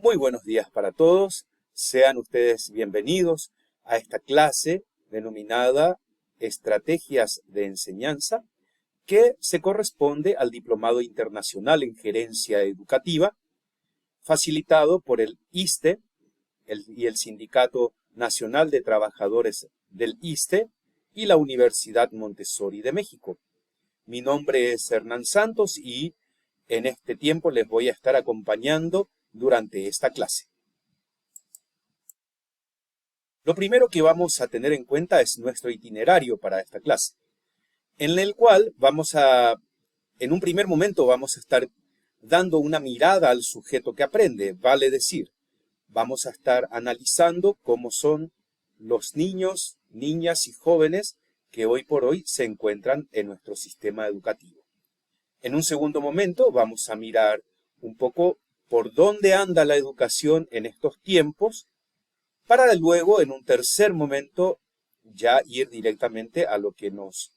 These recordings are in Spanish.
Muy buenos días para todos. Sean ustedes bienvenidos a esta clase denominada Estrategias de Enseñanza, que se corresponde al Diplomado Internacional en Gerencia Educativa, facilitado por el ISTE y el Sindicato Nacional de Trabajadores del ISTE y la Universidad Montessori de México. Mi nombre es Hernán Santos y en este tiempo les voy a estar acompañando durante esta clase. Lo primero que vamos a tener en cuenta es nuestro itinerario para esta clase, en el cual en un primer momento vamos a estar dando una mirada al sujeto que aprende, vale decir, vamos a estar analizando cómo son los niños, niñas y jóvenes que hoy por hoy se encuentran en nuestro sistema educativo. En un segundo momento vamos a mirar un poco por dónde anda la educación en estos tiempos, para luego, en un tercer momento, ya ir directamente a lo que nos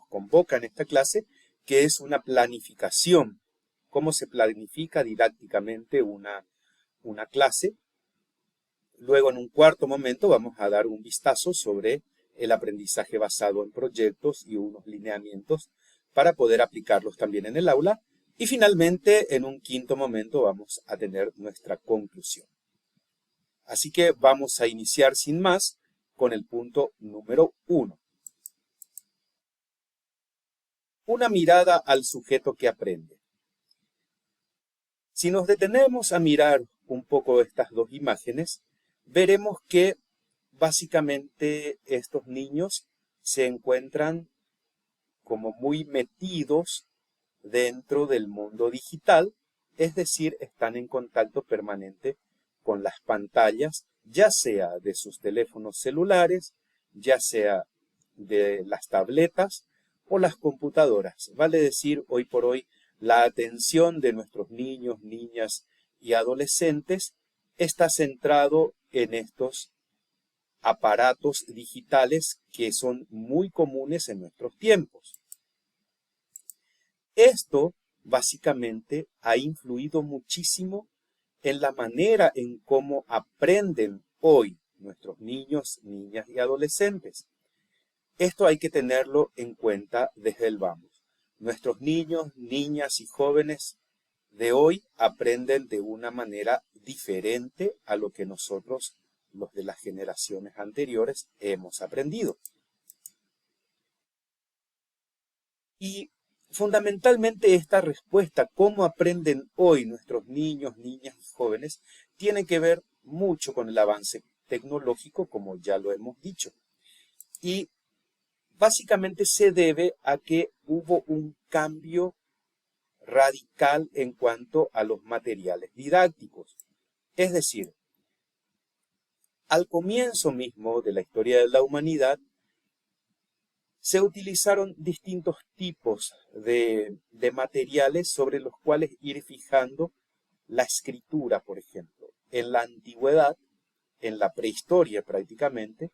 convoca en esta clase, que es una planificación. Cómo se planifica didácticamente una clase. Luego, en un cuarto momento, vamos a dar un vistazo sobre el aprendizaje basado en proyectos y unos lineamientos para poder aplicarlos también en el aula. Y finalmente, en un quinto momento, vamos a tener nuestra conclusión. Así que vamos a iniciar sin más con el punto número 1. Una mirada al sujeto que aprende. Si nos detenemos a mirar un poco estas dos imágenes, veremos que básicamente estos niños se encuentran como muy metidos dentro del mundo digital, es decir, están en contacto permanente con las pantallas, ya sea de sus teléfonos celulares, ya sea de las tabletas o las computadoras. Vale decir, hoy por hoy, la atención de nuestros niños, niñas y adolescentes está centrado en estos aparatos digitales que son muy comunes en nuestros tiempos. Esto básicamente ha influido muchísimo en la manera en cómo aprenden hoy nuestros niños, niñas y adolescentes. Esto hay que tenerlo en cuenta desde el vamos. Nuestros niños, niñas y jóvenes de hoy aprenden de una manera diferente a lo que nosotros, los de las generaciones anteriores, hemos aprendido. Y fundamentalmente esta respuesta, cómo aprenden hoy nuestros niños, niñas y jóvenes, tiene que ver mucho con el avance tecnológico, como ya lo hemos dicho. Y básicamente se debe a que hubo un cambio radical en cuanto a los materiales didácticos. Es decir, al comienzo mismo de la historia de la humanidad, se utilizaron distintos tipos de materiales sobre los cuales ir fijando la escritura, por ejemplo. En la antigüedad, en la prehistoria prácticamente,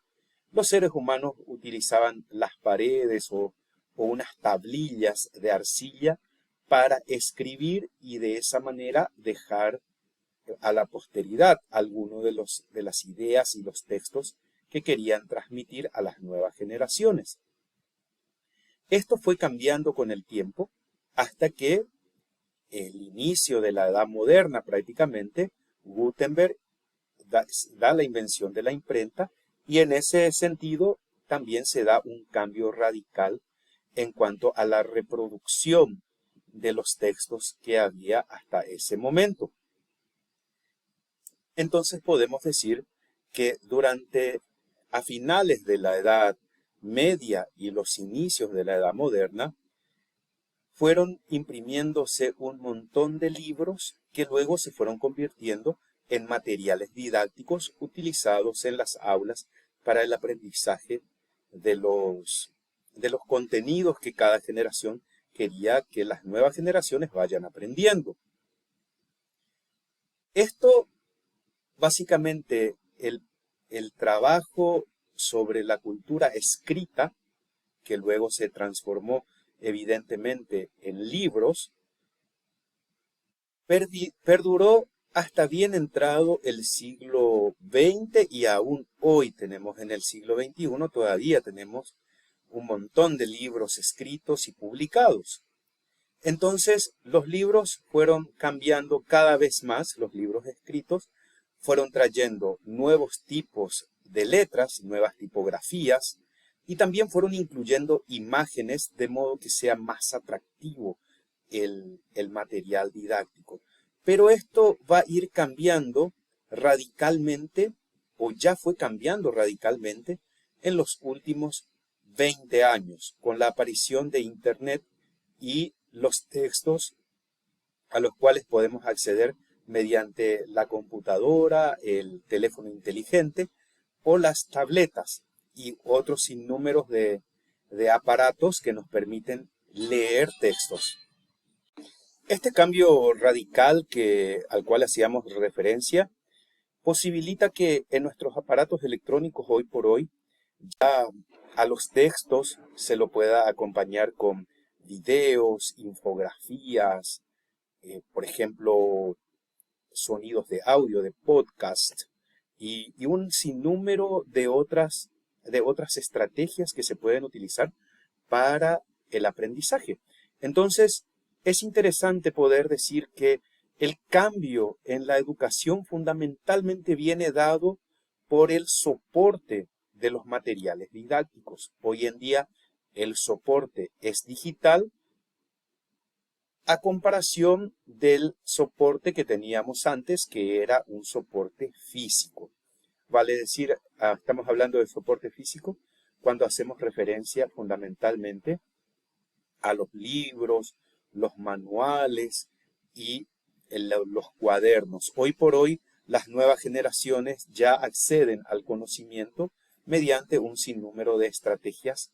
los seres humanos utilizaban las paredes o unas tablillas de arcilla para escribir y de esa manera dejar a la posteridad algunos de las ideas y los textos que querían transmitir a las nuevas generaciones. Esto fue cambiando con el tiempo hasta que el inicio de la Edad Moderna prácticamente, Gutenberg da la invención de la imprenta y en ese sentido también se da un cambio radical en cuanto a la reproducción de los textos que había hasta ese momento. Entonces podemos decir que a finales de la Edad Media y los inicios de la Edad Moderna, fueron imprimiéndose un montón de libros que luego se fueron convirtiendo en materiales didácticos utilizados en las aulas para el aprendizaje de los contenidos que cada generación quería que las nuevas generaciones vayan aprendiendo. Esto, básicamente, el trabajo sobre la cultura escrita, que luego se transformó evidentemente en libros, Perduró hasta bien entrado el siglo XX y aún hoy tenemos en el siglo XXI, todavía tenemos un montón de libros escritos y publicados. Entonces, los libros fueron cambiando cada vez más, los libros escritos fueron trayendo nuevos tipos de letras, nuevas tipografías, y también fueron incluyendo imágenes de modo que sea más atractivo el material didáctico. Pero esto va a ir cambiando radicalmente, o ya fue cambiando radicalmente, en los últimos 20 años, con la aparición de Internet y los textos a los cuales podemos acceder mediante la computadora, el teléfono inteligente o las tabletas y otros sinnúmeros de aparatos que nos permiten leer textos. Este cambio radical al cual hacíamos referencia posibilita que en nuestros aparatos electrónicos hoy por hoy ya a los textos se lo pueda acompañar con videos, infografías, por ejemplo, sonidos de audio, de podcast y un sinnúmero de otras estrategias que se pueden utilizar para el aprendizaje. Entonces, es interesante poder decir que el cambio en la educación fundamentalmente viene dado por el soporte de los materiales didácticos. Hoy en día el soporte es digital a comparación del soporte que teníamos antes, que era un soporte físico. Vale decir, estamos hablando de soporte físico cuando hacemos referencia fundamentalmente a los libros, los manuales y los cuadernos. Hoy por hoy, las nuevas generaciones ya acceden al conocimiento mediante un sinnúmero de estrategias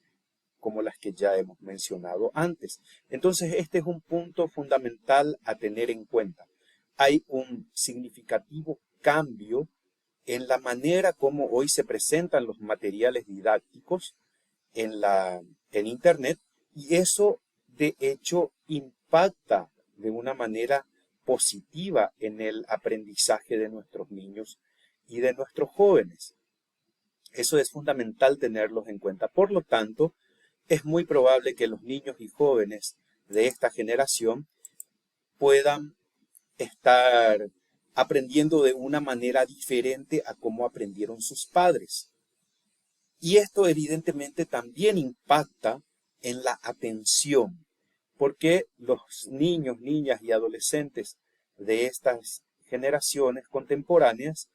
como las que ya hemos mencionado antes. Entonces, este es un punto fundamental a tener en cuenta. Hay un significativo cambio en la manera como hoy se presentan los materiales didácticos en Internet, y eso de hecho impacta de una manera positiva en el aprendizaje de nuestros niños y de nuestros jóvenes. Eso es fundamental tenerlos en cuenta. Por lo tanto, es muy probable que los niños y jóvenes de esta generación puedan estar aprendiendo de una manera diferente a cómo aprendieron sus padres. Y esto evidentemente también impacta en la atención, porque los niños, niñas y adolescentes de estas generaciones contemporáneas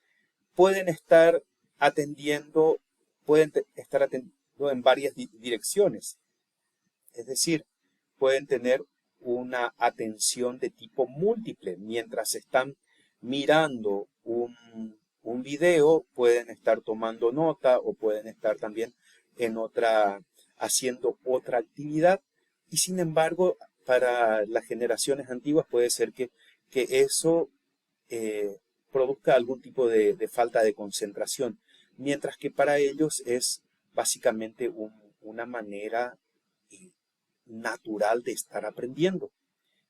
pueden estar atendiendo, en varias direcciones. Es decir, pueden tener una atención de tipo múltiple. Mientras están mirando un video, pueden estar tomando nota o pueden estar también haciendo otra actividad. Y sin embargo, para las generaciones antiguas puede ser que eso produzca algún tipo de falta de concentración, mientras que para ellos es básicamente una manera natural de estar aprendiendo.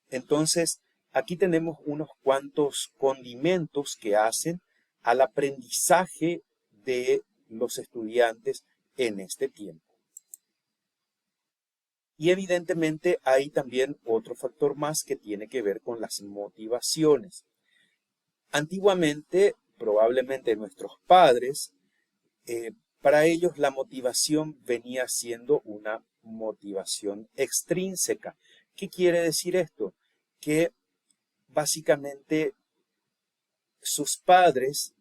Entonces, aquí tenemos unos cuantos condimentos que hacen al aprendizaje de los estudiantes en este tiempo. Y evidentemente hay también otro factor más que tiene que ver con las motivaciones. Antiguamente, probablemente nuestros padres, para ellos la motivación venía siendo una motivación extrínseca. ¿Qué quiere decir esto? Que básicamente sus padres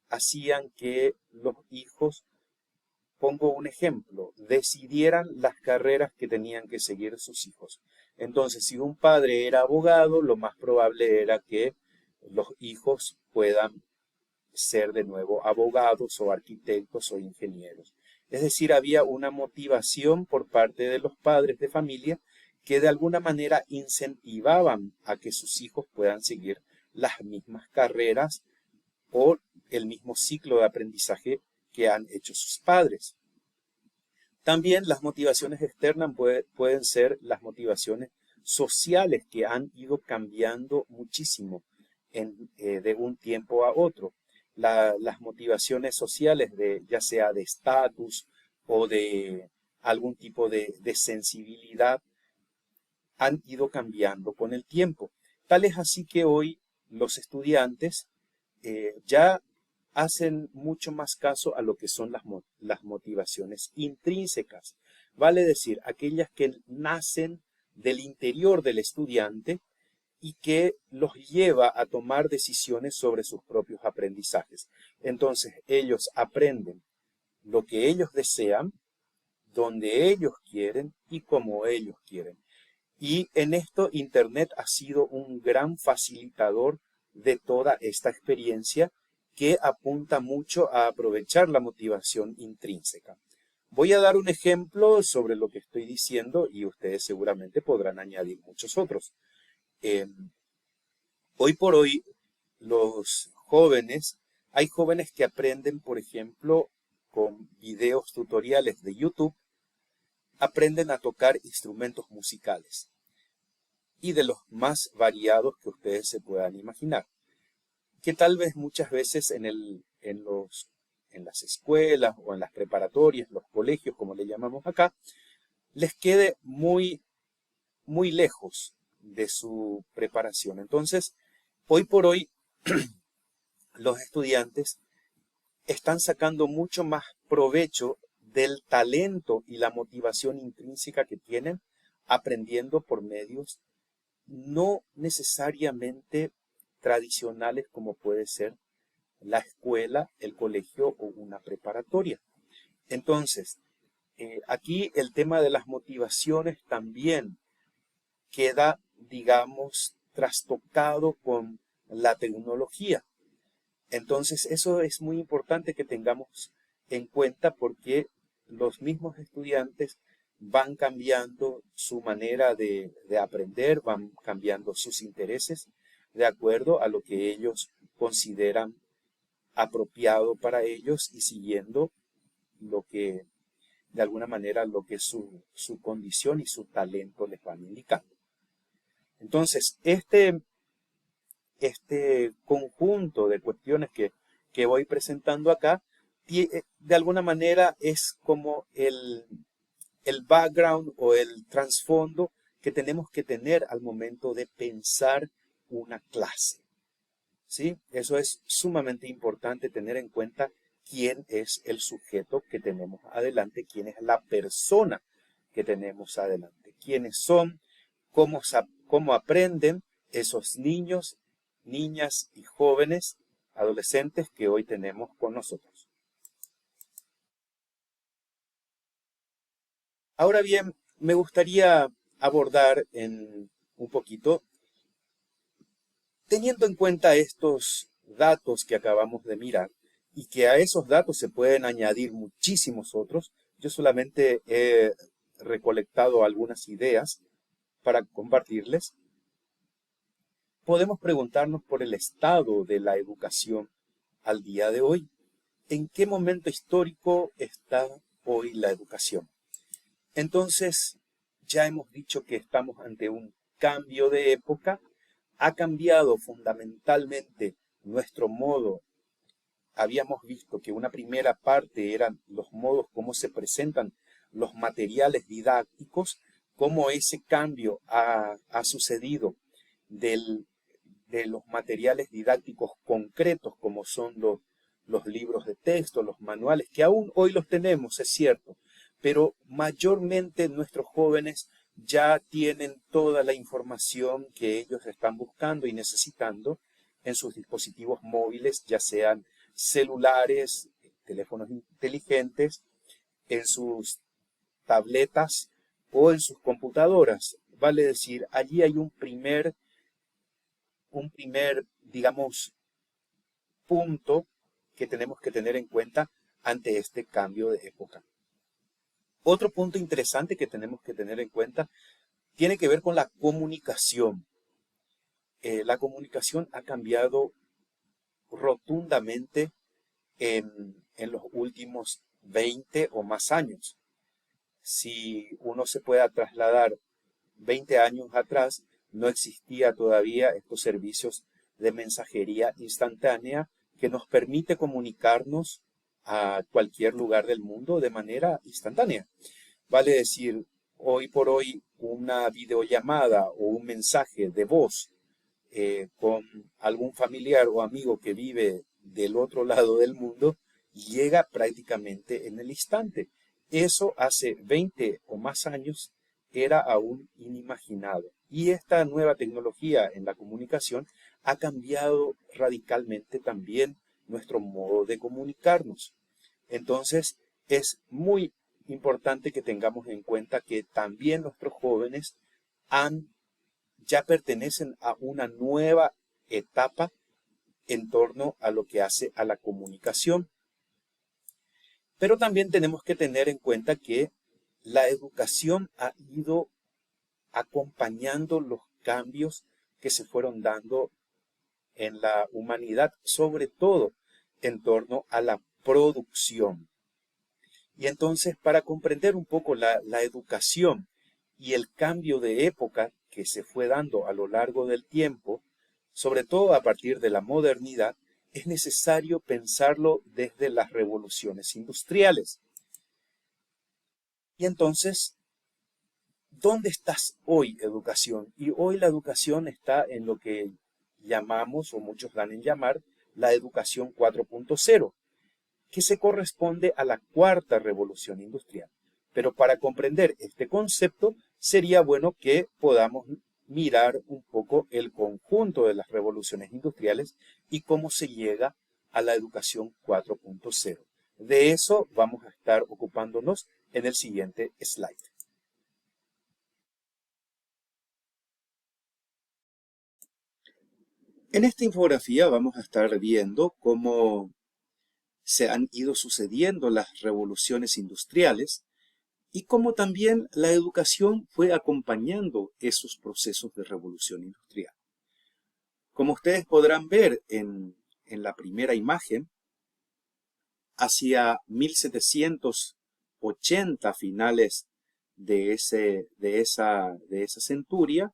hacían que los hijos, pongo un ejemplo, decidieran las carreras que tenían que seguir sus hijos. Entonces, si un padre era abogado, lo más probable era que los hijos puedan ser de nuevo abogados o arquitectos o ingenieros. Es decir, había una motivación por parte de los padres de familia que de alguna manera incentivaban a que sus hijos puedan seguir las mismas carreras o el mismo ciclo de aprendizaje que han hecho sus padres. También las motivaciones externas pueden ser las motivaciones sociales que han ido cambiando muchísimo de un tiempo a otro. Las motivaciones sociales, ya sea de estatus o de algún tipo de sensibilidad, han ido cambiando con el tiempo. Tal es así que hoy los estudiantes ya hacen mucho más caso a lo que son las motivaciones intrínsecas. Vale decir, aquellas que nacen del interior del estudiante y que los lleva a tomar decisiones sobre sus propios aprendizajes. Entonces, ellos aprenden lo que ellos desean, donde ellos quieren y como ellos quieren. Y en esto Internet ha sido un gran facilitador de toda esta experiencia que apunta mucho a aprovechar la motivación intrínseca. Voy a dar un ejemplo sobre lo que estoy diciendo y ustedes seguramente podrán añadir muchos otros. Hoy por hoy, los jóvenes, hay jóvenes que aprenden, por ejemplo, con videos tutoriales de YouTube, aprenden a tocar instrumentos musicales y de los más variados que ustedes se puedan imaginar, que tal vez muchas veces en las escuelas o en las preparatorias, los colegios, como le llamamos acá, les quede muy, muy lejos de su preparación. Entonces, hoy por hoy, los estudiantes están sacando mucho más provecho del talento y la motivación intrínseca que tienen aprendiendo por medios no necesariamente tradicionales como puede ser la escuela, el colegio o una preparatoria. Entonces, aquí el tema de las motivaciones también queda, digamos, trastocado con la tecnología. Entonces, eso es muy importante que tengamos en cuenta porque los mismos estudiantes van cambiando su manera de aprender, van cambiando sus intereses de acuerdo a lo que ellos consideran apropiado para ellos y siguiendo lo que, de alguna manera, lo que su condición y su talento les van indicando. Entonces, este conjunto de cuestiones que voy presentando acá, de alguna manera es como el background o el trasfondo que tenemos que tener al momento de pensar una clase. ¿Sí? Eso es sumamente importante tener en cuenta quién es el sujeto que tenemos adelante, quién es la persona que tenemos adelante, quiénes son, cómo aprenden esos niños, niñas y jóvenes, adolescentes que hoy tenemos con nosotros. Ahora bien, me gustaría abordar un poquito, teniendo en cuenta estos datos que acabamos de mirar, y que a esos datos se pueden añadir muchísimos otros, yo solamente he recolectado algunas ideas para compartirles. Podemos preguntarnos por el estado de la educación al día de hoy. ¿En qué momento histórico está hoy la educación? Entonces, ya hemos dicho que estamos ante un cambio de época. Ha cambiado fundamentalmente nuestro modo. Habíamos visto que una primera parte eran los modos como se presentan los materiales didácticos, cómo ese cambio ha sucedido de los materiales didácticos concretos, como son los libros de texto, los manuales, que aún hoy los tenemos, es cierto, pero mayormente nuestros jóvenes ya tienen toda la información que ellos están buscando y necesitando en sus dispositivos móviles, ya sean celulares, teléfonos inteligentes, en sus tabletas o en sus computadoras. Vale decir, allí hay digamos, punto que tenemos que tener en cuenta ante este cambio de época. Otro punto interesante que tenemos que tener en cuenta tiene que ver con la comunicación. La comunicación ha cambiado rotundamente en los últimos 20 o más años. Si uno se pueda trasladar 20 años atrás no existía todavía estos servicios de mensajería instantánea que nos permite comunicarnos a cualquier lugar del mundo de manera instantánea. Vale decir, hoy por hoy una videollamada o un mensaje de voz con algún familiar o amigo que vive del otro lado del mundo llega prácticamente en el instante. Eso hace 20 o más años era aún inimaginado. Y esta nueva tecnología en la comunicación ha cambiado radicalmente también nuestro modo de comunicarnos. Entonces, es muy importante que tengamos en cuenta que también nuestros jóvenes ya pertenecen a una nueva etapa en torno a lo que hace a la comunicación. Pero también tenemos que tener en cuenta que la educación ha ido acompañando los cambios que se fueron dando en la humanidad, sobre todo en torno a la producción. Y entonces, para comprender un poco la educación y el cambio de época que se fue dando a lo largo del tiempo, sobre todo a partir de la modernidad, es necesario pensarlo desde las revoluciones industriales. Y entonces, ¿dónde estás hoy, educación? Y hoy la educación está en lo que llamamos, o muchos dan en llamar, la educación 4.0, que se corresponde a la cuarta revolución industrial. Pero para comprender este concepto, sería bueno que podamos mirar un poco el conjunto de las revoluciones industriales y cómo se llega a la educación 4.0. De eso vamos a estar ocupándonos en el siguiente slide. En esta infografía vamos a estar viendo cómo se han ido sucediendo las revoluciones industriales y cómo también la educación fue acompañando esos procesos de revolución industrial. Como ustedes podrán ver en la primera imagen, hacia 1780, finales de esa centuria,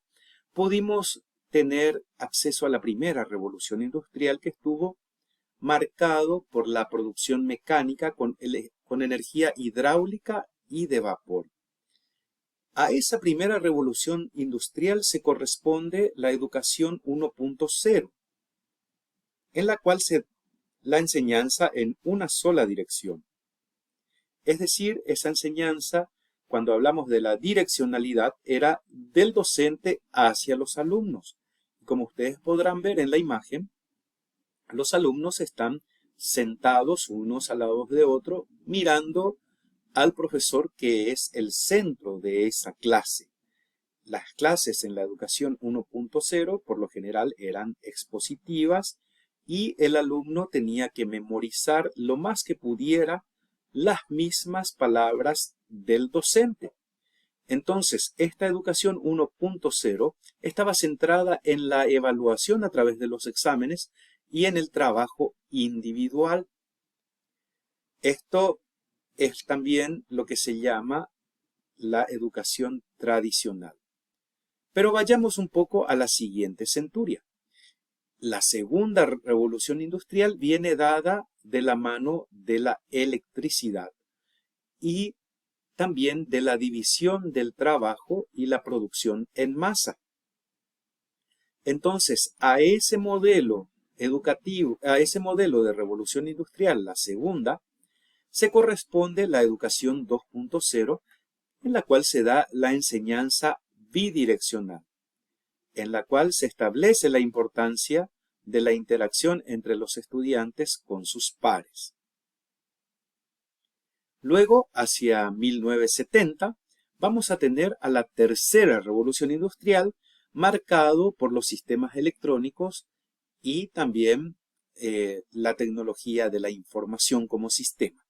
pudimos tener acceso a la primera revolución industrial, que estuvo marcado por la producción mecánica con energía hidráulica y de vapor. A esa primera revolución industrial se corresponde la educación 1.0, en la cual la enseñanza en una sola dirección. Es decir, esa enseñanza, cuando hablamos de la direccionalidad, era del docente hacia los alumnos. Como ustedes podrán ver en la imagen, los alumnos están sentados unos al lado de otro, mirando al profesor, que es el centro de esa clase. Las clases en la educación 1.0 por lo general eran expositivas y el alumno tenía que memorizar lo más que pudiera las mismas palabras del docente. Entonces, esta educación 1.0 estaba centrada en la evaluación a través de los exámenes y en el trabajo individual. Esto es también lo que se llama la educación tradicional. Pero vayamos un poco a la siguiente centuria. La segunda revolución industrial viene dada de la mano de la electricidad y también de la división del trabajo y la producción en masa. Entonces, a ese modelo educativo, a ese modelo de revolución industrial, la segunda, se corresponde la educación 2.0, en la cual se da la enseñanza bidireccional, en la cual se establece la importancia de la interacción entre los estudiantes con sus pares. Luego, hacia 1970, vamos a tener a la tercera revolución industrial, marcado por los sistemas electrónicos y también la tecnología de la información como sistema.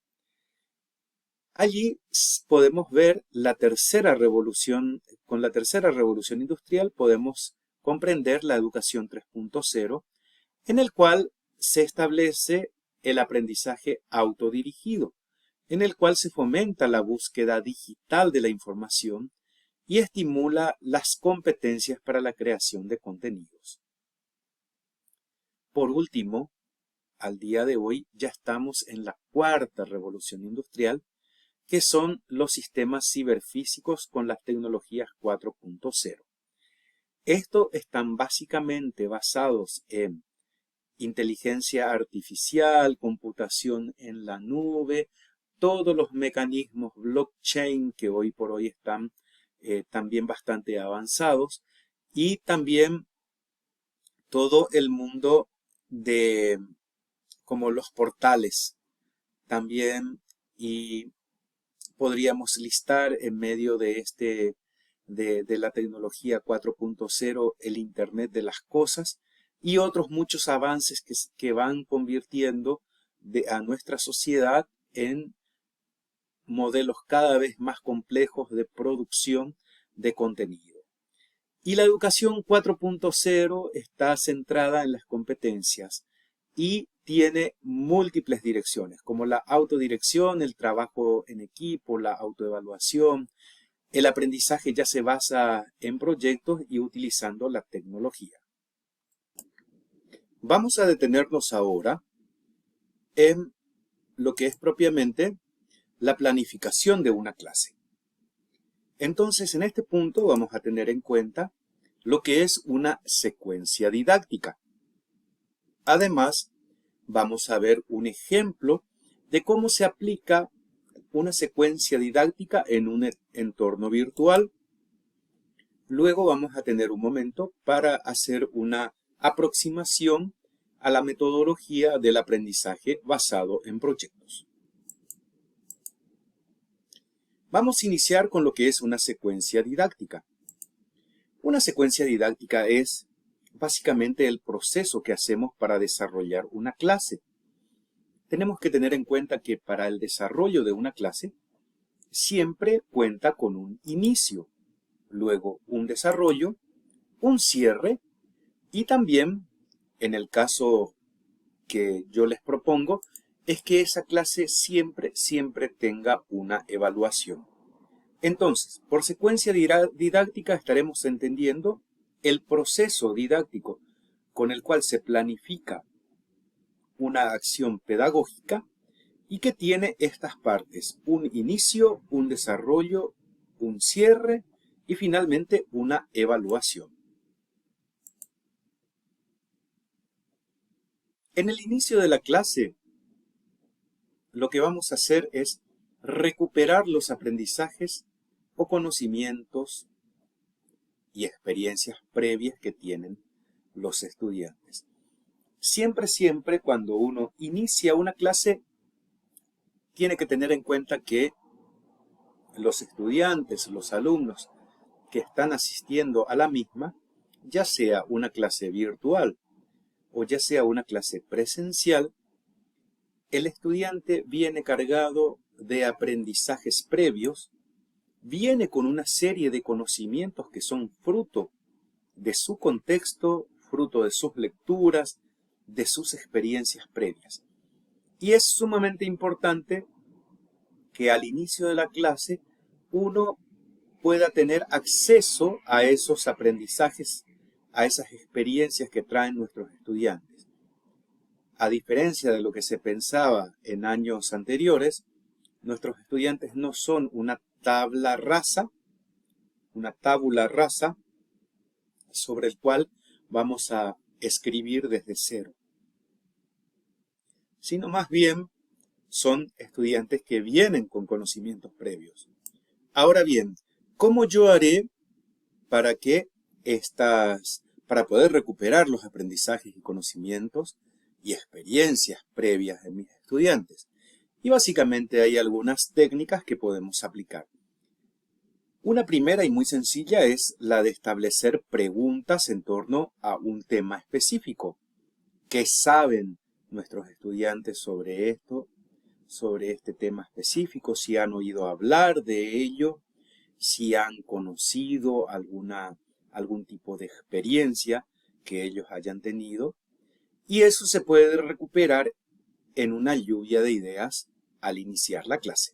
Allí podemos ver la tercera revolución. Con la tercera revolución industrial podemos comprender la educación 3.0, en el cual se establece el aprendizaje autodirigido, en el cual se fomenta la búsqueda digital de la información y estimula las competencias para la creación de contenidos. Por último, al día de hoy ya estamos en la cuarta revolución industrial, que son los sistemas ciberfísicos con las tecnologías 4.0. Estos están básicamente basados en inteligencia artificial, computación en la nube, todos los mecanismos blockchain que hoy por hoy están también bastante avanzados, y también todo el mundo de como los portales también, y podríamos listar en medio de de la tecnología 4.0 el Internet de las cosas y otros muchos avances que van convirtiendo a nuestra sociedad en modelos cada vez más complejos de producción de contenido. Y la educación 4.0 está centrada en las competencias y tiene múltiples direcciones, como la autodirección, el trabajo en equipo, la autoevaluación. El aprendizaje ya se basa en proyectos y utilizando la tecnología. Vamos a detenernos ahora en lo que es propiamente la planificación de una clase. Entonces, en este punto vamos a tener en cuenta lo que es una secuencia didáctica. Además, vamos a ver un ejemplo de cómo se aplica una secuencia didáctica en un entorno virtual. Luego vamos a tener un momento para hacer una aproximación a la metodología del aprendizaje basado en proyectos. Vamos a iniciar con lo que es una secuencia didáctica. Una secuencia didáctica es básicamente el proceso que hacemos para desarrollar una clase. Tenemos que tener en cuenta que para el desarrollo de una clase siempre cuenta con un inicio, luego un desarrollo, un cierre y también, en el caso que yo les propongo, es que esa clase siempre tenga una evaluación. Entonces, por secuencia didáctica estaremos entendiendo el proceso didáctico con el cual se planifica una acción pedagógica y que tiene estas partes: un inicio, un desarrollo, un cierre y finalmente una evaluación. En el inicio de la clase, lo que vamos a hacer es recuperar los aprendizajes o conocimientos y experiencias previas que tienen los estudiantes. Siempre cuando uno inicia una clase, tiene que tener en cuenta que los estudiantes, los alumnos que están asistiendo a la misma, ya sea una clase virtual o ya sea una clase presencial, el estudiante viene cargado de aprendizajes previos, viene con una serie de conocimientos que son fruto de su contexto, fruto de sus lecturas, de sus experiencias previas. Y es sumamente importante que al inicio de la clase uno pueda tener acceso a esos aprendizajes, a esas experiencias que traen nuestros estudiantes. A diferencia de lo que se pensaba en años anteriores, nuestros estudiantes no son una tabla rasa, una tabula rasa sobre el cual vamos a escribir desde cero, sino más bien son estudiantes que vienen con conocimientos previos. Ahora bien, ¿cómo yo haré para para poder recuperar los aprendizajes y conocimientos y experiencias previas de mis estudiantes? Y básicamente hay algunas técnicas que podemos aplicar. Una primera y muy sencilla es la de establecer preguntas en torno a un tema específico. ¿Qué saben nuestros estudiantes sobre esto, sobre este tema específico? Si han oído hablar de ello, si han conocido algún tipo de experiencia que ellos hayan tenido. Y eso se puede recuperar en una lluvia de ideas al iniciar la clase.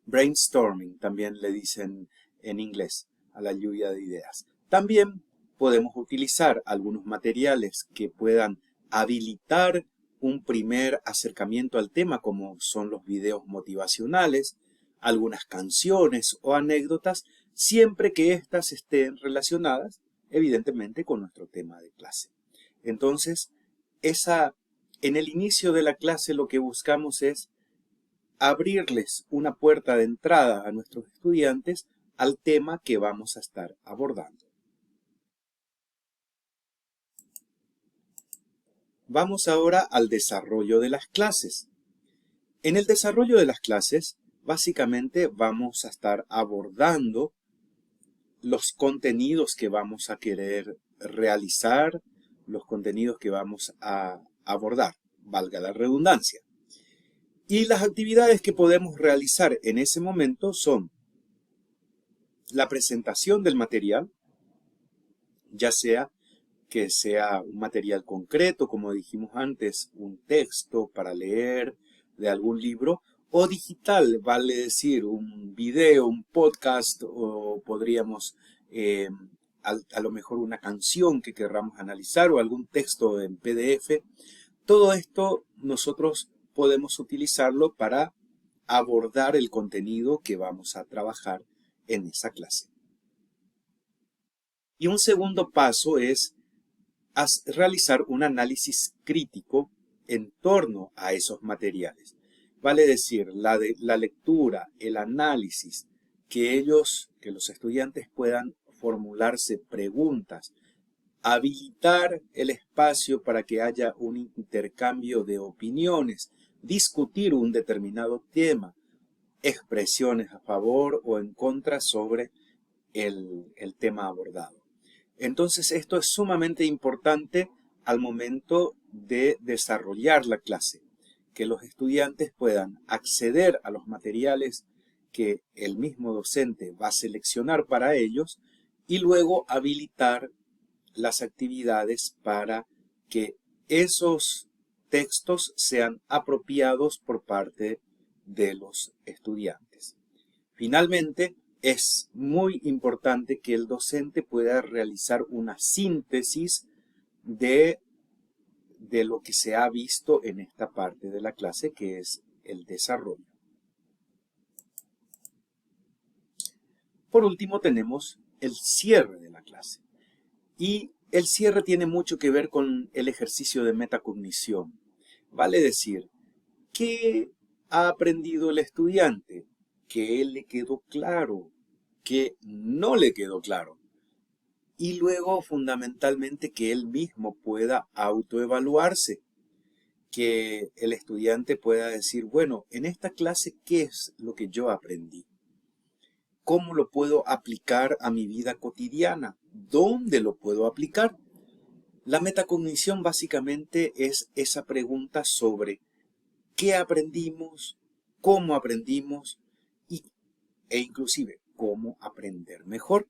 Brainstorming también le dicen en inglés, a la lluvia de ideas. También podemos utilizar algunos materiales que puedan habilitar un primer acercamiento al tema, como son los videos motivacionales, algunas canciones o anécdotas, siempre que éstas estén relacionadas, evidentemente, con nuestro tema de clase. Entonces, en el inicio de la clase lo que buscamos es abrirles una puerta de entrada a nuestros estudiantes al tema que vamos a estar abordando. Vamos ahora al desarrollo de las clases. En el desarrollo de las clases, básicamente vamos a estar abordando los contenidos que vamos a querer realizar, los contenidos que vamos a abordar, valga la redundancia. Y las actividades que podemos realizar en ese momento son la presentación del material, ya sea que sea un material concreto, como dijimos antes, un texto para leer de algún libro, o digital, vale decir, un video, un podcast, o podríamos a lo mejor una canción que querramos analizar o algún texto en PDF. Todo esto nosotros podemos utilizarlo para abordar el contenido que vamos a trabajar en esa clase. Y un segundo paso es realizar un análisis crítico en torno a esos materiales. Vale decir, la lectura, el análisis, que los estudiantes puedan formularse preguntas, habilitar el espacio para que haya un intercambio de opiniones, discutir un determinado tema, expresiones a favor o en contra sobre el tema abordado. Entonces, esto es sumamente importante al momento de desarrollar la clase, que los estudiantes puedan acceder a los materiales que el mismo docente va a seleccionar para ellos y luego habilitar las actividades para que esos textos sean apropiados por parte de los estudiantes. Finalmente, es muy importante que el docente pueda realizar una síntesis de lo que se ha visto en esta parte de la clase, que es el desarrollo. Por último, tenemos el cierre de la clase. Y el cierre tiene mucho que ver con el ejercicio de metacognición. Vale decir, ¿qué ha aprendido el estudiante? ¿Qué le quedó claro? ¿Qué no le quedó claro? Y luego, fundamentalmente, que él mismo pueda autoevaluarse. Que el estudiante pueda decir, bueno, en esta clase, ¿qué es lo que yo aprendí? ¿Cómo lo puedo aplicar a mi vida cotidiana? ¿Dónde lo puedo aplicar? La metacognición básicamente es esa pregunta sobre qué aprendimos, cómo aprendimos e inclusive cómo aprender mejor.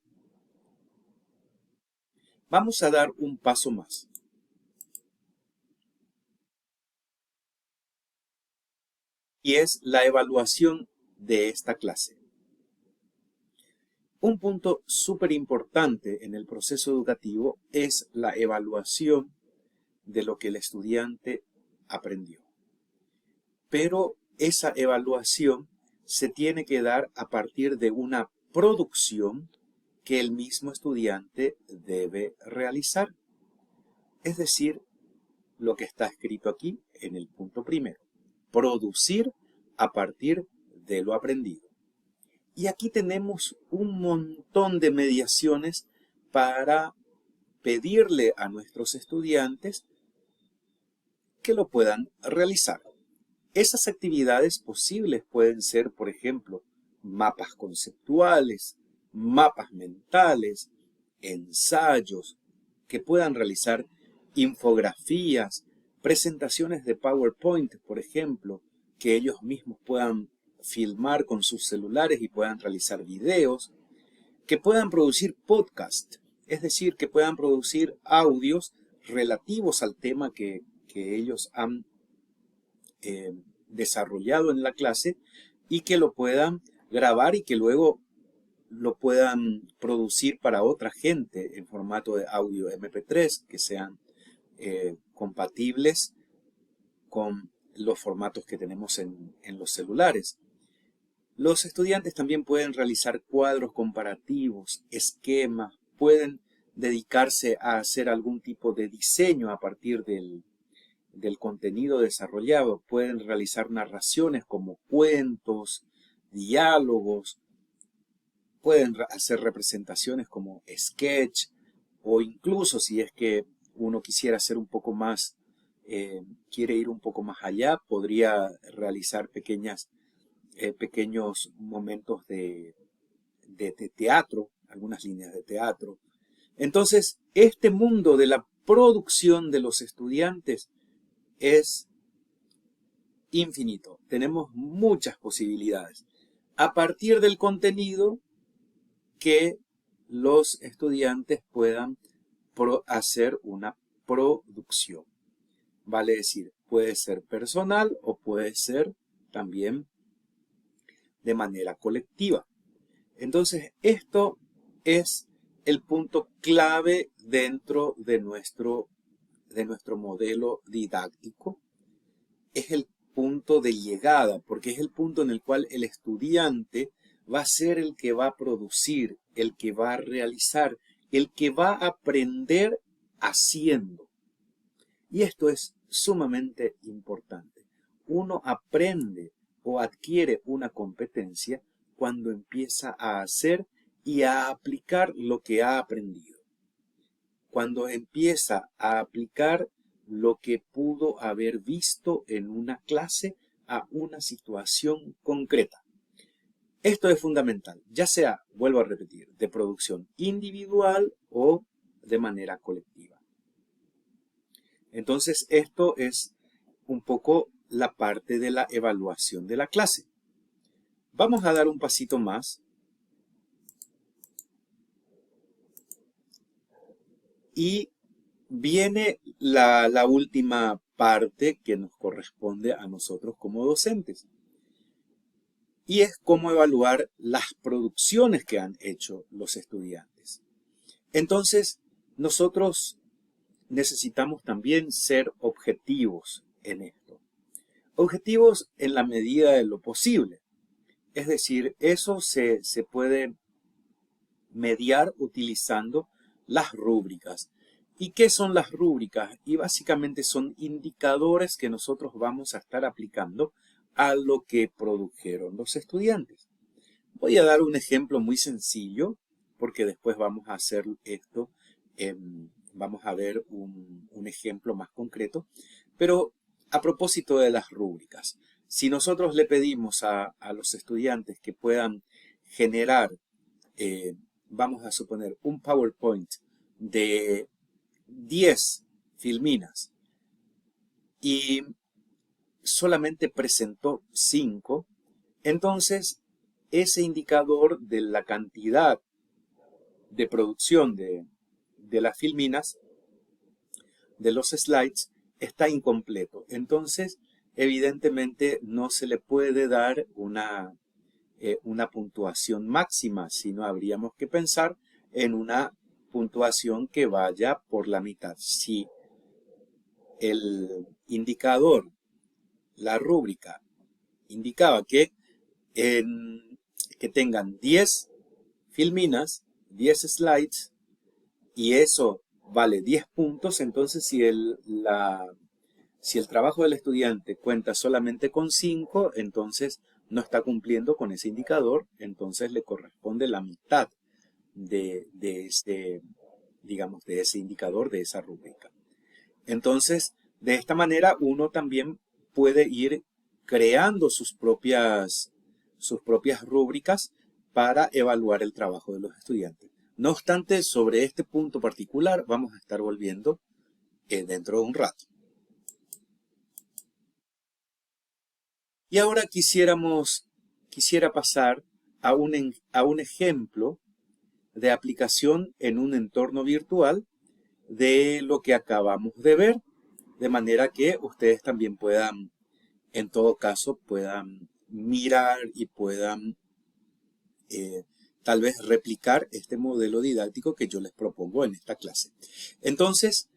Vamos a dar un paso más. Y es la evaluación de esta clase. Un punto súper importante en el proceso educativo es la evaluación de lo que el estudiante aprendió. Pero esa evaluación se tiene que dar a partir de una producción que el mismo estudiante debe realizar. Es decir, lo que está escrito aquí en el punto primero. Producir a partir de lo aprendido. Y aquí tenemos un montón de mediaciones para pedirle a nuestros estudiantes que lo puedan realizar. Esas actividades posibles pueden ser, por ejemplo, mapas conceptuales, mapas mentales, ensayos, que puedan realizar infografías, presentaciones de PowerPoint, por ejemplo, que ellos mismos puedan filmar con sus celulares y puedan realizar videos, que puedan producir podcast, es decir, que puedan producir audios relativos al tema que ellos han desarrollado en la clase y que lo puedan grabar y que luego lo puedan producir para otra gente en formato de audio MP3 que sean compatibles con los formatos que tenemos en los celulares. Los estudiantes también pueden realizar cuadros comparativos, esquemas, pueden dedicarse a hacer algún tipo de diseño a partir del contenido desarrollado, pueden realizar narraciones como cuentos, diálogos, pueden hacer representaciones como sketch, o incluso si es que uno quisiera hacer un poco más, quiere ir un poco más allá, podría realizar pequeños momentos de teatro, algunas líneas de teatro. Entonces, este mundo de la producción de los estudiantes es infinito. Tenemos muchas posibilidades. A partir del contenido que los estudiantes puedan hacer una producción. Vale decir, puede ser personal o puede ser también de manera colectiva. Entonces, esto es el punto clave dentro de nuestro modelo didáctico. Es el punto de llegada, porque es el punto en el cual el estudiante va a ser el que va a producir, el que va a realizar, el que va a aprender haciendo. Y esto es sumamente importante. Uno aprende o adquiere una competencia cuando empieza a hacer y a aplicar lo que ha aprendido. Cuando empieza a aplicar lo que pudo haber visto en una clase a una situación concreta. Esto es fundamental, ya sea, vuelvo a repetir, de producción individual o de manera colectiva. Entonces, esto es un poco la parte de la evaluación de la clase. Vamos a dar un pasito más. Y viene la última parte que nos corresponde a nosotros como docentes. Y es cómo evaluar las producciones que han hecho los estudiantes. Entonces, nosotros necesitamos también ser objetivos en esto. Objetivos en la medida de lo posible. Es decir, eso se puede mediar utilizando las rúbricas. ¿Y qué son las rúbricas? Y básicamente son indicadores que nosotros vamos a estar aplicando a lo que produjeron los estudiantes. Voy a dar un ejemplo muy sencillo, porque después vamos a hacer esto, vamos a ver un ejemplo más concreto, pero a propósito de las rúbricas, si nosotros le pedimos a los estudiantes que puedan generar, vamos a suponer, un PowerPoint de 10 filminas y solamente presentó 5, entonces ese indicador de la cantidad de producción de las filminas, de los slides, está incompleto. Entonces, evidentemente no se le puede dar una puntuación máxima, sino habríamos que pensar en una puntuación que vaya por la mitad. Si el indicador, la rúbrica, indicaba que tengan 10 filminas, 10 slides, y eso vale 10 puntos, entonces si el trabajo del estudiante cuenta solamente con 5, entonces no está cumpliendo con ese indicador, entonces le corresponde la mitad de ese indicador, de esa rúbrica. Entonces, de esta manera uno también puede ir creando sus propias rúbricas para evaluar el trabajo de los estudiantes. No obstante, sobre este punto particular vamos a estar volviendo dentro de un rato. Y ahora quisiera pasar a un ejemplo de aplicación en un entorno virtual de lo que acabamos de ver, de manera que ustedes también puedan, en todo caso, puedan mirar y puedan tal vez replicar este modelo didáctico que yo les propongo en esta clase. Entonces,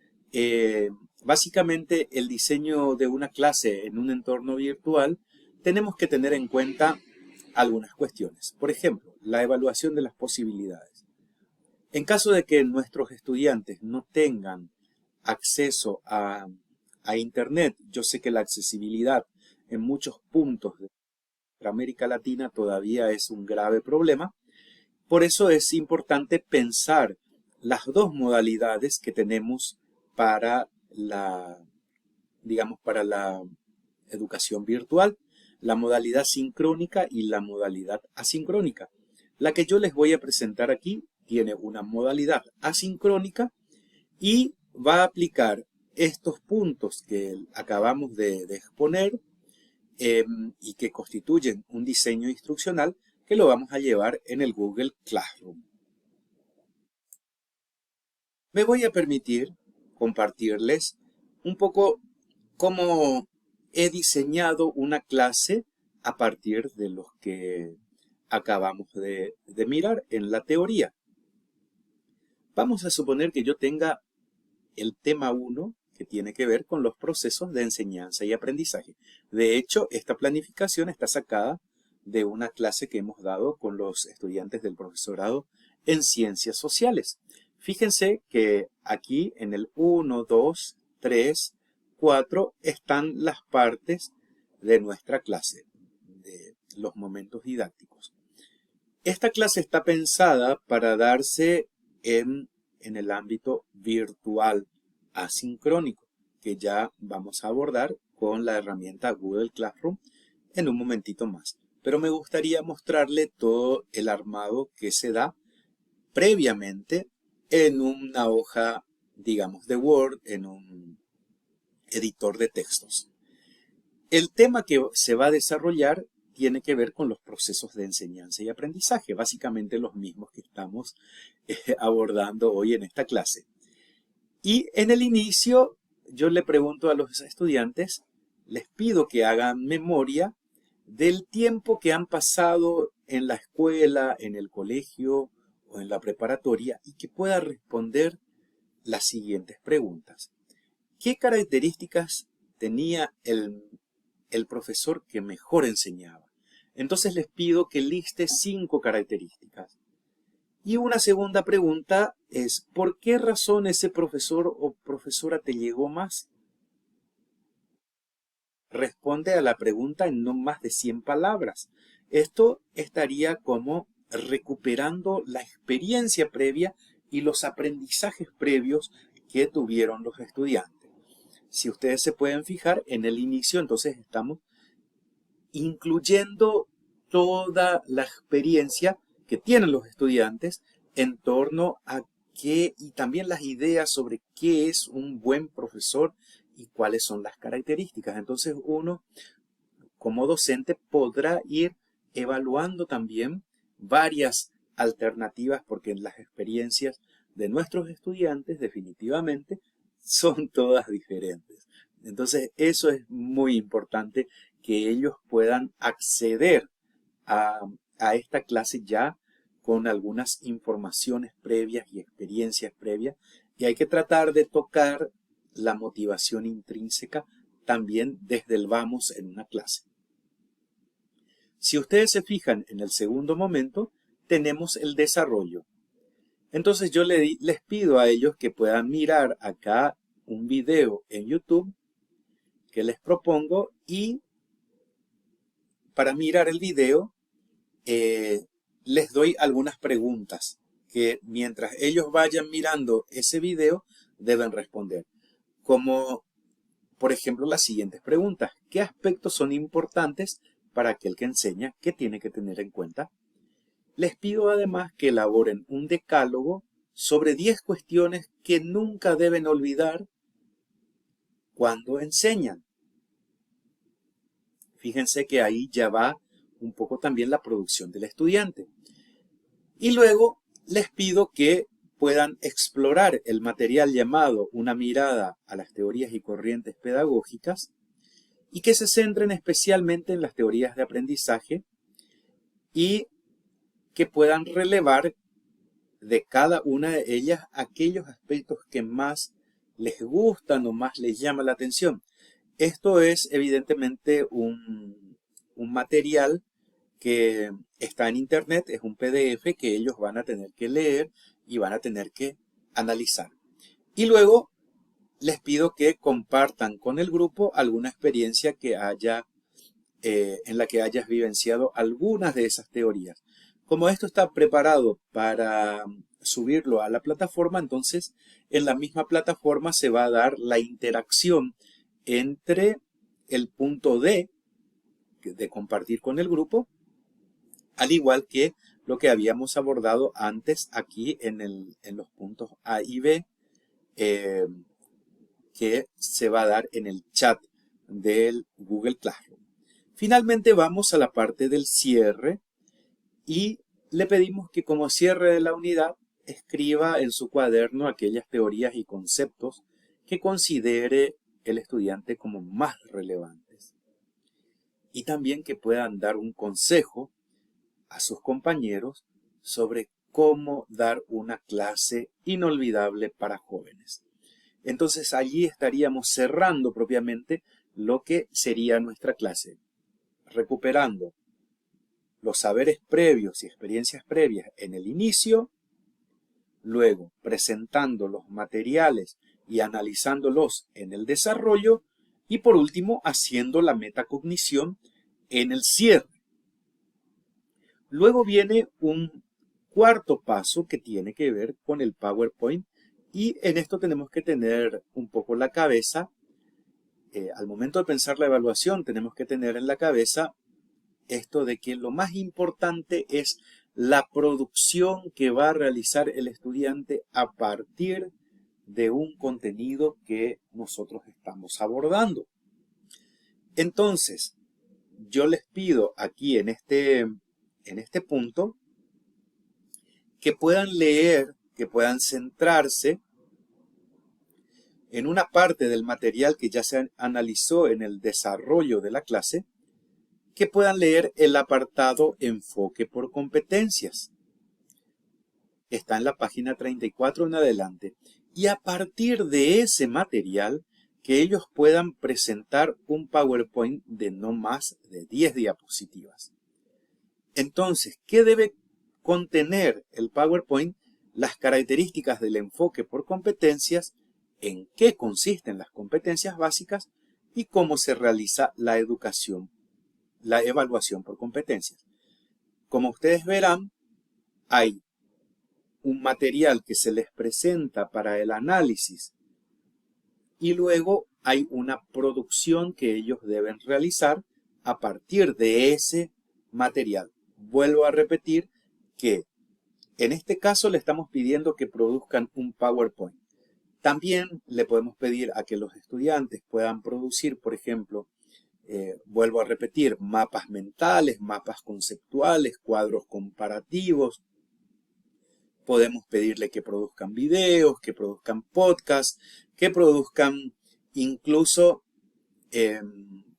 básicamente el diseño de una clase en un entorno virtual, tenemos que tener en cuenta algunas cuestiones. Por ejemplo, la evaluación de las posibilidades. En caso de que nuestros estudiantes no tengan acceso a Internet, yo sé que la accesibilidad en muchos puntos de América Latina todavía es un grave problema. Por eso es importante pensar las dos modalidades que tenemos para para la educación virtual, la modalidad sincrónica y la modalidad asincrónica. La que yo les voy a presentar aquí tiene una modalidad asincrónica y va a aplicar estos puntos que acabamos de exponer y que constituyen un diseño instruccional que lo vamos a llevar en el Google Classroom. Me voy a permitir compartirles un poco cómo he diseñado una clase a partir de los que acabamos de mirar en la teoría. Vamos a suponer que yo tenga el tema 1 que tiene que ver con los procesos de enseñanza y aprendizaje. De hecho, esta planificación está sacada de una clase que hemos dado con los estudiantes del profesorado en Ciencias Sociales. Fíjense que aquí en el 1, 2, 3, 4 están las partes de nuestra clase, de los momentos didácticos. Esta clase está pensada para darse en el ámbito virtual asincrónico, que ya vamos a abordar con la herramienta Google Classroom en un momentito más. Pero me gustaría mostrarle todo el armado que se da previamente en una hoja, digamos, de Word, en un editor de textos. El tema que se va a desarrollar tiene que ver con los procesos de enseñanza y aprendizaje, básicamente los mismos que estamos abordando hoy en esta clase. Y en el inicio yo le pregunto a los estudiantes, les pido que hagan memoria del tiempo que han pasado en la escuela, en el colegio o en la preparatoria y que pueda responder las siguientes preguntas. ¿Qué características tenía el profesor que mejor enseñaba? Entonces les pido que liste 5 características. Y una segunda pregunta es, ¿por qué razón ese profesor o profesora te llegó más? Responde a la pregunta en no más de 100 palabras. Esto estaría como recuperando la experiencia previa y los aprendizajes previos que tuvieron los estudiantes. Si ustedes se pueden fijar en el inicio, entonces estamos incluyendo toda la experiencia que tienen los estudiantes en torno a qué y también las ideas sobre qué es un buen profesor y cuáles son las características. Entonces uno, como docente, podrá ir evaluando también varias alternativas porque las experiencias de nuestros estudiantes definitivamente son todas diferentes. Entonces eso es muy importante que ellos puedan acceder a esta clase ya con algunas informaciones previas y experiencias previas y hay que tratar de tocar la motivación intrínseca también desde el vamos en una clase. Si ustedes se fijan en el segundo momento, tenemos el desarrollo. Entonces yo les pido a ellos que puedan mirar acá un video en YouTube que les propongo y para mirar el video les doy algunas preguntas que mientras ellos vayan mirando ese video deben responder. Como por ejemplo las siguientes preguntas. ¿Qué aspectos son importantes para aquel que enseña? ¿Qué tiene que tener en cuenta? Les pido además que elaboren un decálogo sobre 10 cuestiones que nunca deben olvidar cuando enseñan. Fíjense que ahí ya va un poco también la producción del estudiante. Y luego les pido que puedan explorar el material llamado Una mirada a las teorías y corrientes pedagógicas y que se centren especialmente en las teorías de aprendizaje y que puedan relevar de cada una de ellas aquellos aspectos que más les gustan o más les llama la atención. Esto es evidentemente un material que está en internet, es un PDF que ellos van a tener que leer y van a tener que analizar. Y luego les pido que compartan con el grupo alguna experiencia que en la que hayas vivenciado algunas de esas teorías. Como esto está preparado para subirlo a la plataforma, entonces en la misma plataforma se va a dar la interacción entre el punto D de compartir con el grupo, al igual que lo que habíamos abordado antes aquí en los puntos A y B, que se va a dar en el chat del Google Classroom. Finalmente vamos a la parte del cierre y le pedimos que como cierre de la unidad escriba en su cuaderno aquellas teorías y conceptos que considere el estudiante como más relevantes. Y también que puedan dar un consejo a sus compañeros sobre cómo dar una clase inolvidable para jóvenes. Entonces allí estaríamos cerrando propiamente lo que sería nuestra clase, recuperando los saberes previos y experiencias previas en el inicio, luego presentando los materiales y analizándolos en el desarrollo y por último haciendo la metacognición en el cierre. Luego viene un cuarto paso que tiene que ver con el PowerPoint y en esto tenemos que tener un poco la cabeza, al momento de pensar la evaluación tenemos que tener en la cabeza esto de que lo más importante es la producción que va a realizar el estudiante a partir de un contenido que nosotros estamos abordando. Entonces, yo les pido aquí en este punto que puedan leer, que puedan centrarse en una parte del material que ya se analizó en el desarrollo de la clase, que puedan leer el apartado Enfoque por competencias. Está en la página 34 en adelante. Y a partir de ese material, que ellos puedan presentar un PowerPoint de no más de 10 diapositivas. Entonces, ¿qué debe contener el PowerPoint? Las características del enfoque por competencias, en qué consisten las competencias básicas y cómo se realiza la evaluación por competencias. Como ustedes verán, hay un material que se les presenta para el análisis y luego hay una producción que ellos deben realizar a partir de ese material. Vuelvo a repetir que en este caso le estamos pidiendo que produzcan un PowerPoint. También le podemos pedir a que los estudiantes puedan producir, por ejemplo, vuelvo a repetir, mapas mentales, mapas conceptuales, cuadros comparativos. Podemos pedirle que produzcan videos, que produzcan podcasts, que produzcan incluso,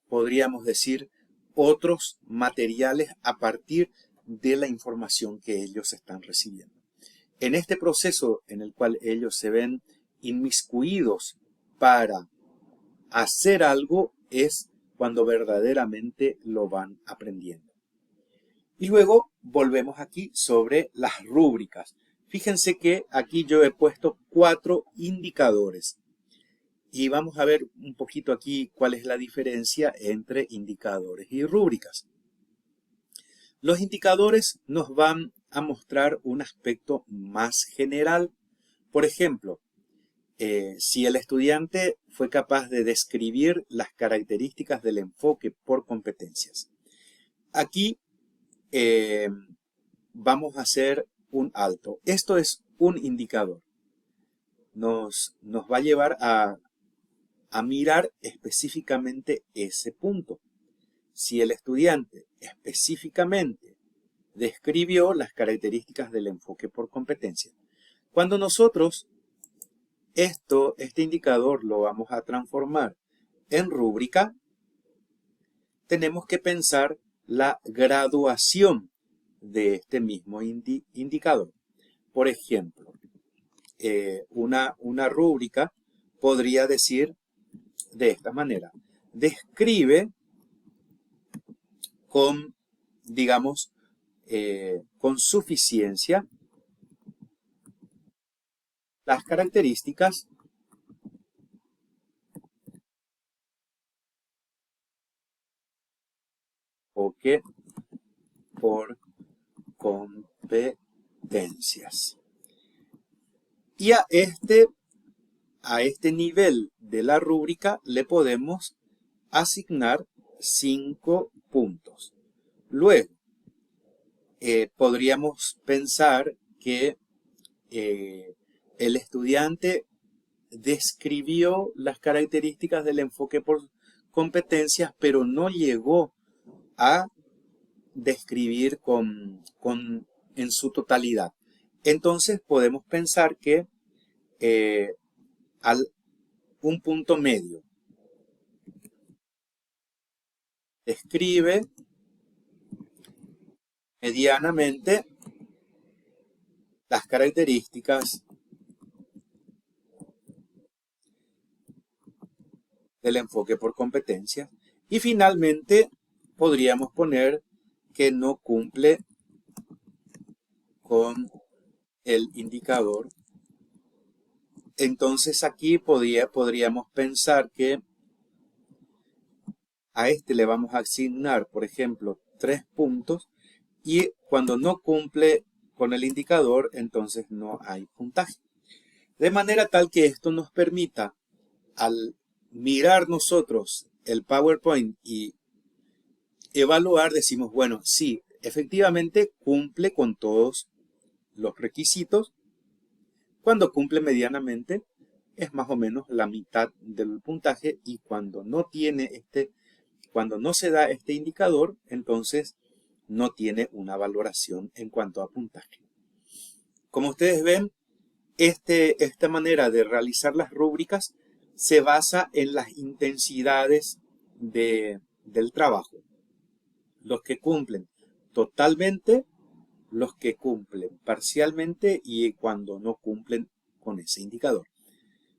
podríamos decir, otros materiales a partir de la información que ellos están recibiendo. En este proceso en el cual ellos se ven inmiscuidos para hacer algo es cuando verdaderamente lo van aprendiendo. Y luego volvemos aquí sobre las rúbricas. Fíjense que aquí yo he puesto 4 indicadores. Y vamos a ver un poquito aquí cuál es la diferencia entre indicadores y rúbricas. Los indicadores nos van a mostrar un aspecto más general. Por ejemplo, si el estudiante fue capaz de describir las características del enfoque por competencias. Aquí vamos a hacer un alto. Esto es un indicador. Nos va a llevar a mirar específicamente ese punto. Si el estudiante específicamente describió las características del enfoque por competencia. Cuando nosotros este indicador lo vamos a transformar en rúbrica, tenemos que pensar la graduación de este mismo indicador. Por ejemplo, una rúbrica podría decir de esta manera: describe con, digamos, con suficiencia las características o que por competencias. Y a este nivel de la rúbrica le podemos asignar 5 puntos. Luego, podríamos pensar que el estudiante describió las características del enfoque por competencias, pero no llegó a describir en su totalidad. Entonces podemos pensar que un punto medio describe medianamente las características del enfoque por competencias, y finalmente podríamos poner que no cumple con el indicador. Entonces aquí podríamos pensar que a este le vamos a asignar, por ejemplo, 3 puntos, y cuando no cumple con el indicador, entonces no hay puntaje. De manera tal que esto nos permita, al mirar nosotros el PowerPoint y evaluar, decimos, bueno, sí, efectivamente cumple con todos los requisitos. Cuando cumple medianamente, es más o menos la mitad del puntaje, y cuando no se da este indicador, entonces no tiene una valoración en cuanto a puntaje. Como ustedes ven, esta manera de realizar las rúbricas se basa en las intensidades del trabajo. Los que cumplen totalmente, los que cumplen parcialmente y cuando no cumplen con ese indicador.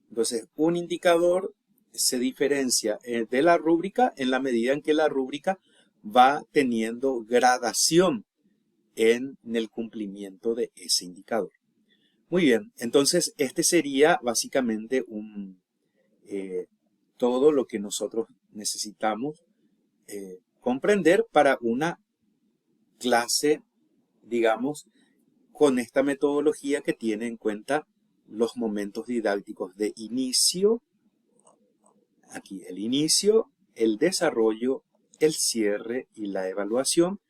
Entonces, un indicador se diferencia de la rúbrica en la medida en que la rúbrica va teniendo gradación en el cumplimiento de ese indicador. Muy bien, entonces este sería básicamente todo lo que nosotros necesitamos comprender para una clase, digamos, con esta metodología que tiene en cuenta los momentos didácticos de inicio, aquí el inicio, el desarrollo, el cierre y la evaluación.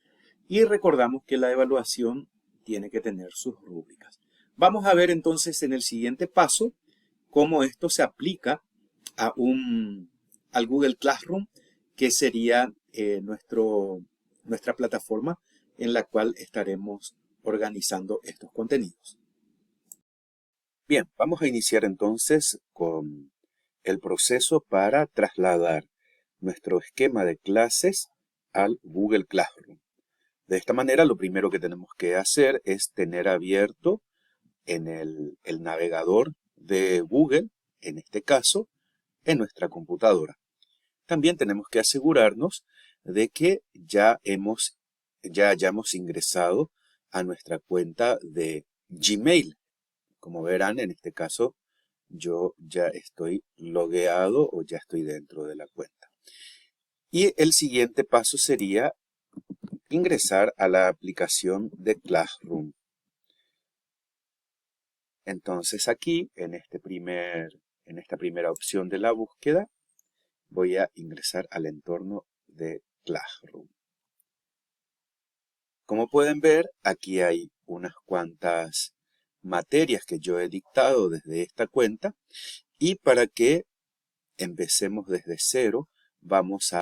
Y recordamos que la evaluación tiene que tener sus rúbricas. Vamos a ver entonces en el siguiente paso cómo esto se aplica al Google Classroom, que sería nuestra plataforma en la cual estaremos organizando estos contenidos. Bien, vamos a iniciar entonces con el proceso para trasladar nuestro esquema de clases al Google Classroom. De esta manera, lo primero que tenemos que hacer es tener abierto en el navegador de Google, en este caso, en nuestra computadora. También tenemos que asegurarnos de que ya hayamos ingresado a nuestra cuenta de Gmail. Como verán, en este caso, yo ya estoy logueado o ya estoy dentro de la cuenta. Y el siguiente paso sería ingresar a la aplicación de Classroom. Entonces aquí, en esta primera opción de la búsqueda, voy a ingresar al entorno de Classroom. Como pueden ver, aquí hay unas cuantas materias que yo he dictado desde esta cuenta, y para que empecemos desde cero, vamos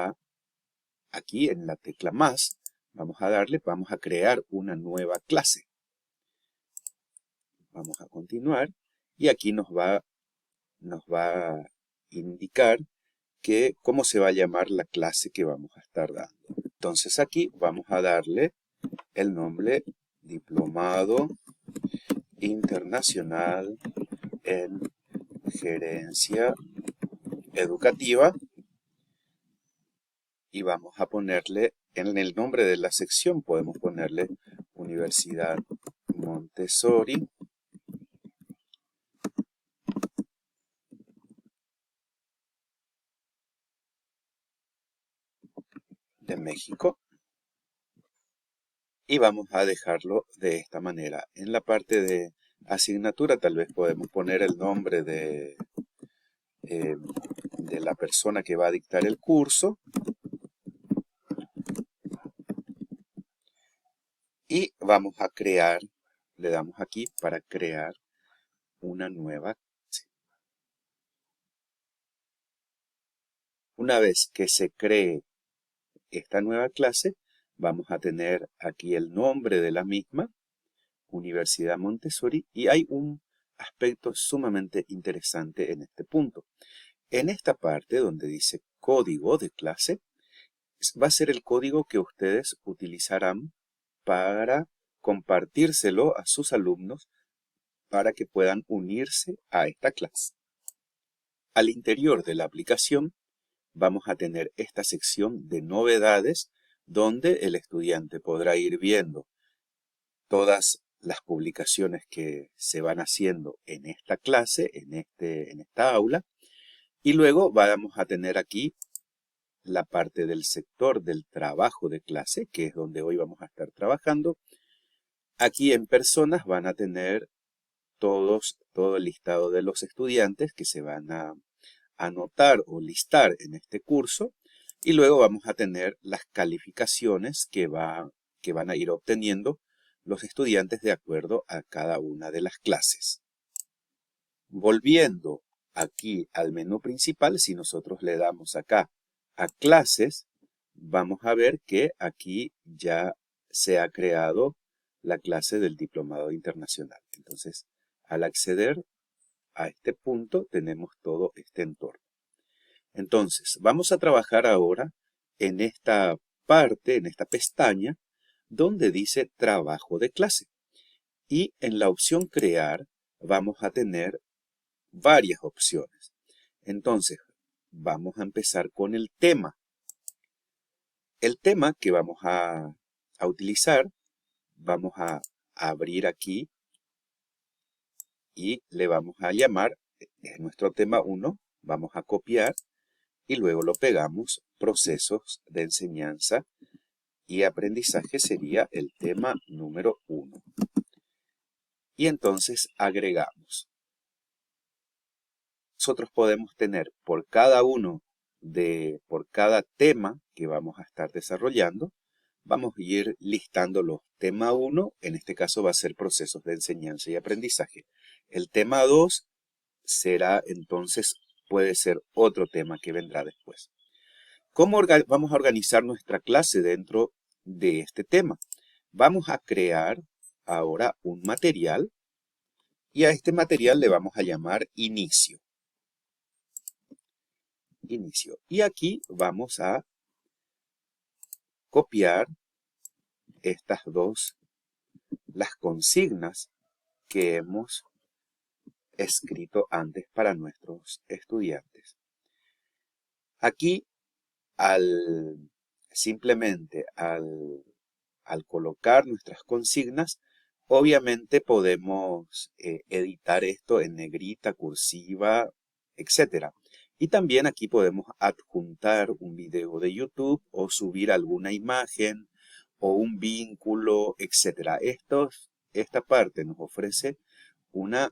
aquí en la tecla más, vamos a crear una nueva clase. Vamos a continuar y aquí nos va a indicar cómo se va a llamar la clase que vamos a estar dando. Entonces aquí vamos a darle el nombre Diplomado Internacional en Gerencia Educativa, y vamos a ponerle, en el nombre de la sección podemos ponerle Universidad Montessori de México, y vamos a dejarlo de esta manera. En la parte de asignatura tal vez podemos poner el nombre de la persona que va a dictar el curso, y vamos a crear, le damos aquí para crear una nueva clase. Una vez que se cree esta nueva clase, vamos a tener aquí el nombre de la misma, Universidad Montessori, y hay un aspecto sumamente interesante en este punto. En esta parte donde dice código de clase, va a ser el código que ustedes utilizarán para compartírselo a sus alumnos para que puedan unirse a esta clase. Al interior de la aplicación vamos a tener esta sección de novedades donde el estudiante podrá ir viendo todas las publicaciones que se van haciendo en esta clase, en esta aula, y luego vamos a tener aquí la parte del sector del trabajo de clase, que es donde hoy vamos a estar trabajando. Aquí en personas van a tener todo el listado de los estudiantes que se van a anotar o listar en este curso, y luego vamos a tener las calificaciones que van a ir obteniendo los estudiantes de acuerdo a cada una de las clases. Volviendo aquí al menú principal, si nosotros le damos acá a clases, vamos a ver que aquí ya se ha creado la clase del Diplomado Internacional. Entonces, al acceder a este punto, tenemos todo este entorno. Entonces, vamos a trabajar ahora en esta parte, en esta pestaña, donde dice trabajo de clase. Y en la opción crear, vamos a tener varias opciones. Entonces, vamos a empezar con el tema. El tema que vamos a utilizar, vamos a abrir aquí y le vamos a llamar, es nuestro tema 1, vamos a copiar y luego lo pegamos, procesos de enseñanza y aprendizaje sería el tema número 1. Y entonces agregamos. Nosotros podemos tener por cada tema que vamos a estar desarrollando, vamos a ir listando los tema 1, en este caso va a ser procesos de enseñanza y aprendizaje. El tema 2 será entonces, puede ser otro tema que vendrá después. ¿Cómo vamos a organizar nuestra clase dentro de este tema? Vamos a crear ahora un material y a este material le vamos a llamar inicio. Inicio. Y aquí vamos a copiar estas las consignas que hemos escrito antes para nuestros estudiantes. Aquí, simplemente al colocar nuestras consignas, obviamente podemos editar esto en negrita, cursiva, etc. Y también aquí podemos adjuntar un video de YouTube o subir alguna imagen o un vínculo, etc. Esta parte nos ofrece unas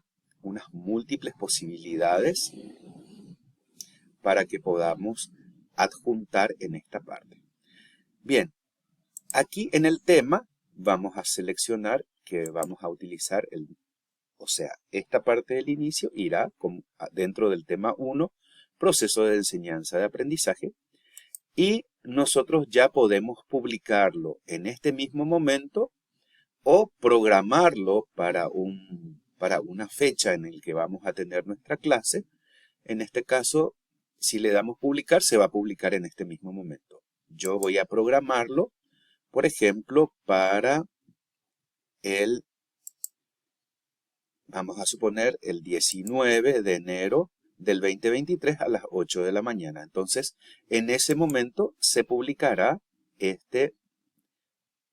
múltiples posibilidades para que podamos adjuntar en esta parte. Bien, aquí en el tema vamos a seleccionar que vamos a utilizar esta parte del inicio irá dentro del tema 1, proceso de enseñanza de aprendizaje, y nosotros ya podemos publicarlo en este mismo momento o programarlo para una fecha en la que vamos a tener nuestra clase. En este caso, si le damos publicar, se va a publicar en este mismo momento. Yo voy a programarlo Por ejemplo, para vamos a suponer, el 19 de enero del 2023 a las 8 de la mañana. Entonces, en ese momento se publicará este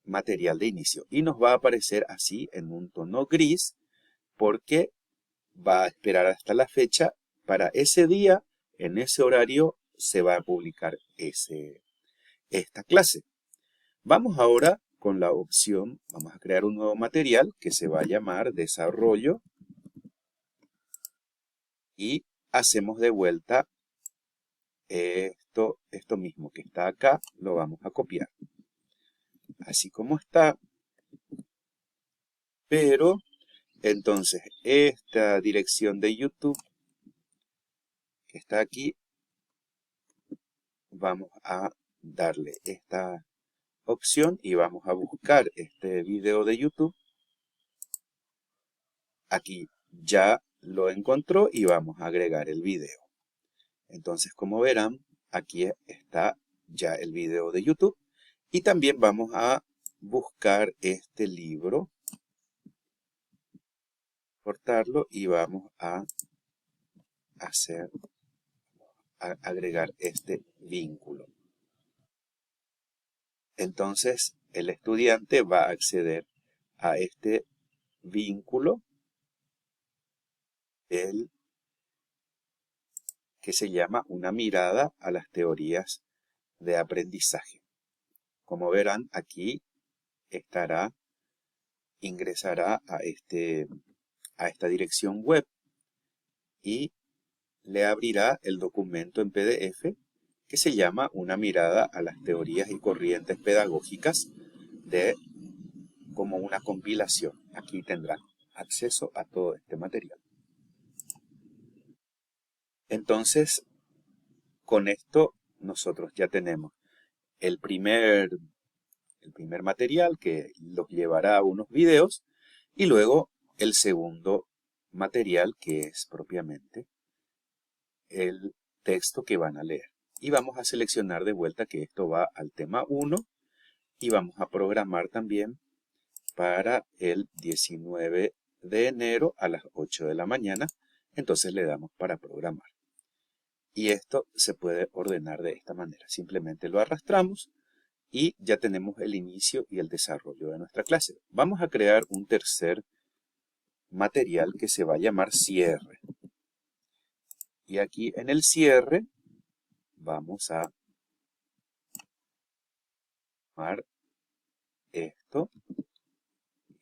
material de inicio y nos va a aparecer así en un tono gris porque va a esperar hasta la fecha. Para ese día, en ese horario, se va a publicar esta clase. Vamos ahora con la opción, vamos a crear un nuevo material que se va a llamar desarrollo y hacemos de vuelta esto mismo que está acá, lo vamos a copiar. Así como está, pero entonces esta dirección de YouTube que está aquí, vamos a darle esta opción y vamos a buscar este video de YouTube. Aquí ya lo encontró y vamos a agregar el video. Entonces, como verán, aquí está ya el video de YouTube. Y también vamos a buscar este libro, cortarlo y vamos a agregar este vínculo. Entonces, el estudiante va a acceder a este vínculo, que se llama Una mirada a las teorías de aprendizaje. Como verán, aquí ingresará a esta dirección web y le abrirá el documento en PDF que se llama Una mirada a las teorías y corrientes pedagógicas como una compilación. Aquí tendrán acceso a todo este material. Entonces, con esto nosotros ya tenemos el primer material que los llevará a unos videos y luego el segundo material que es propiamente el texto que van a leer. Y vamos a seleccionar de vuelta que esto va al tema 1 y vamos a programar también para el 19 de enero a las 8 de la mañana. Entonces le damos para programar. Y esto se puede ordenar de esta manera. Simplemente lo arrastramos y ya tenemos el inicio y el desarrollo de nuestra clase. Vamos a crear un tercer material que se va a llamar cierre. Y aquí en el cierre vamos a tomar esto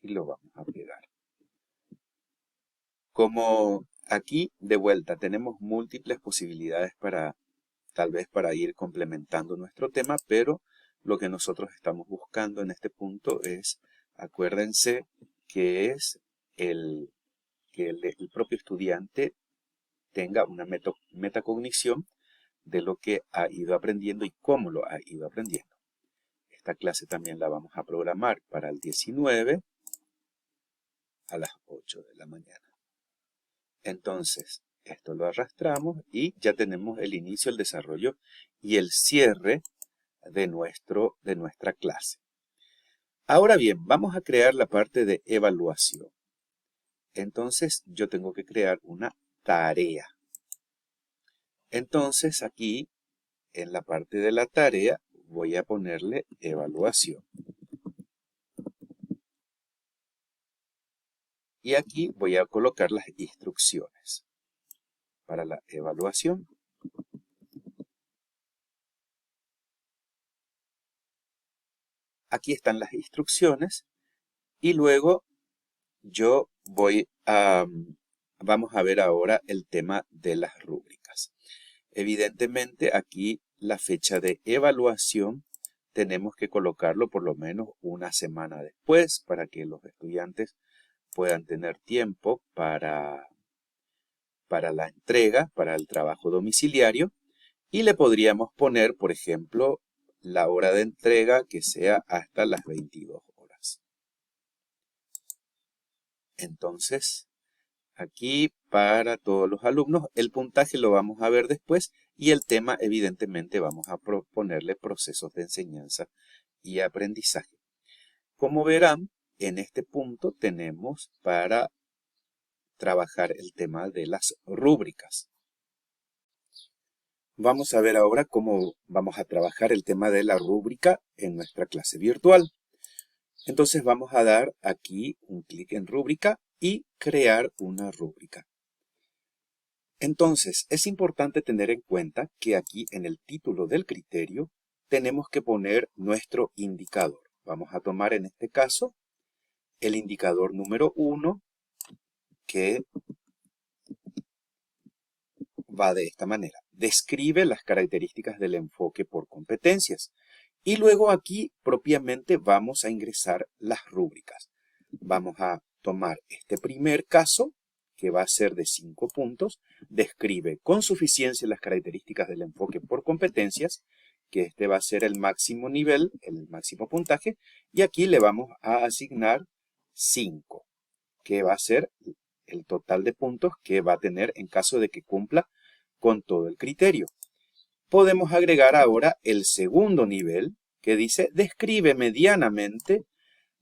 y lo vamos a pegar. Como aquí de vuelta tenemos múltiples posibilidades tal vez para ir complementando nuestro tema, pero lo que nosotros estamos buscando en este punto es, acuérdense que es que el propio estudiante tenga una metacognición de lo que ha ido aprendiendo y cómo lo ha ido aprendiendo. Esta clase también la vamos a programar para el 19 a las 8 de la mañana. Entonces, esto lo arrastramos y ya tenemos el inicio, el desarrollo y el cierre de nuestra clase. Ahora bien, vamos a crear la parte de evaluación. Entonces, yo tengo que crear una tarea. Entonces, aquí, en la parte de la tarea, voy a ponerle evaluación. Y aquí voy a colocar las instrucciones para la evaluación. Aquí están las instrucciones y luego vamos a ver ahora el tema de las rúbricas. Evidentemente aquí la fecha de evaluación tenemos que colocarlo por lo menos una semana después para que los estudiantes puedan tener tiempo para la entrega, para el trabajo domiciliario y le podríamos poner, por ejemplo, la hora de entrega que sea hasta las 22 horas. Entonces, aquí para todos los alumnos, el puntaje lo vamos a ver después y el tema evidentemente vamos a ponerle procesos de enseñanza y aprendizaje. Como verán, en este punto tenemos para trabajar el tema de las rúbricas. Vamos a ver ahora cómo vamos a trabajar el tema de la rúbrica en nuestra clase virtual. Entonces vamos a dar aquí un clic en rúbrica y crear una rúbrica. Entonces es importante tener en cuenta que aquí en el título del criterio tenemos que poner nuestro indicador. Vamos a tomar en este caso el indicador número 1, que va de esta manera. Describe las características del enfoque por competencias. Y luego aquí propiamente vamos a ingresar las rúbricas. Vamos a tomar este primer caso, que va a ser de 5 puntos. Describe con suficiencia las características del enfoque por competencias, que este va a ser el máximo nivel, el máximo puntaje. Y aquí le vamos a asignar 5, que va a ser el total de puntos que va a tener en caso de que cumpla con todo el criterio. Podemos agregar ahora el segundo nivel, que dice describe medianamente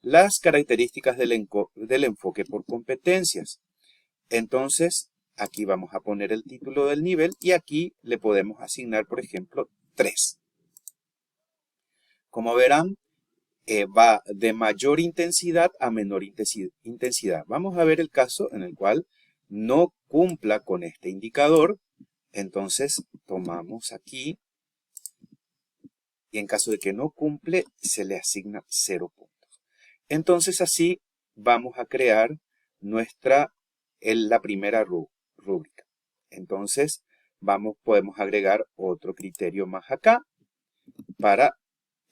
las características del enfoque por competencias. Entonces, aquí vamos a poner el título del nivel y aquí le podemos asignar, por ejemplo, 3. Como verán, va de mayor intensidad a menor intensidad. Vamos a ver el caso en el cual no cumpla con este indicador. Entonces tomamos aquí y en caso de que no cumple se le asigna 0 puntos. Entonces así vamos a crear la primera rúbrica. Entonces podemos agregar otro criterio más acá para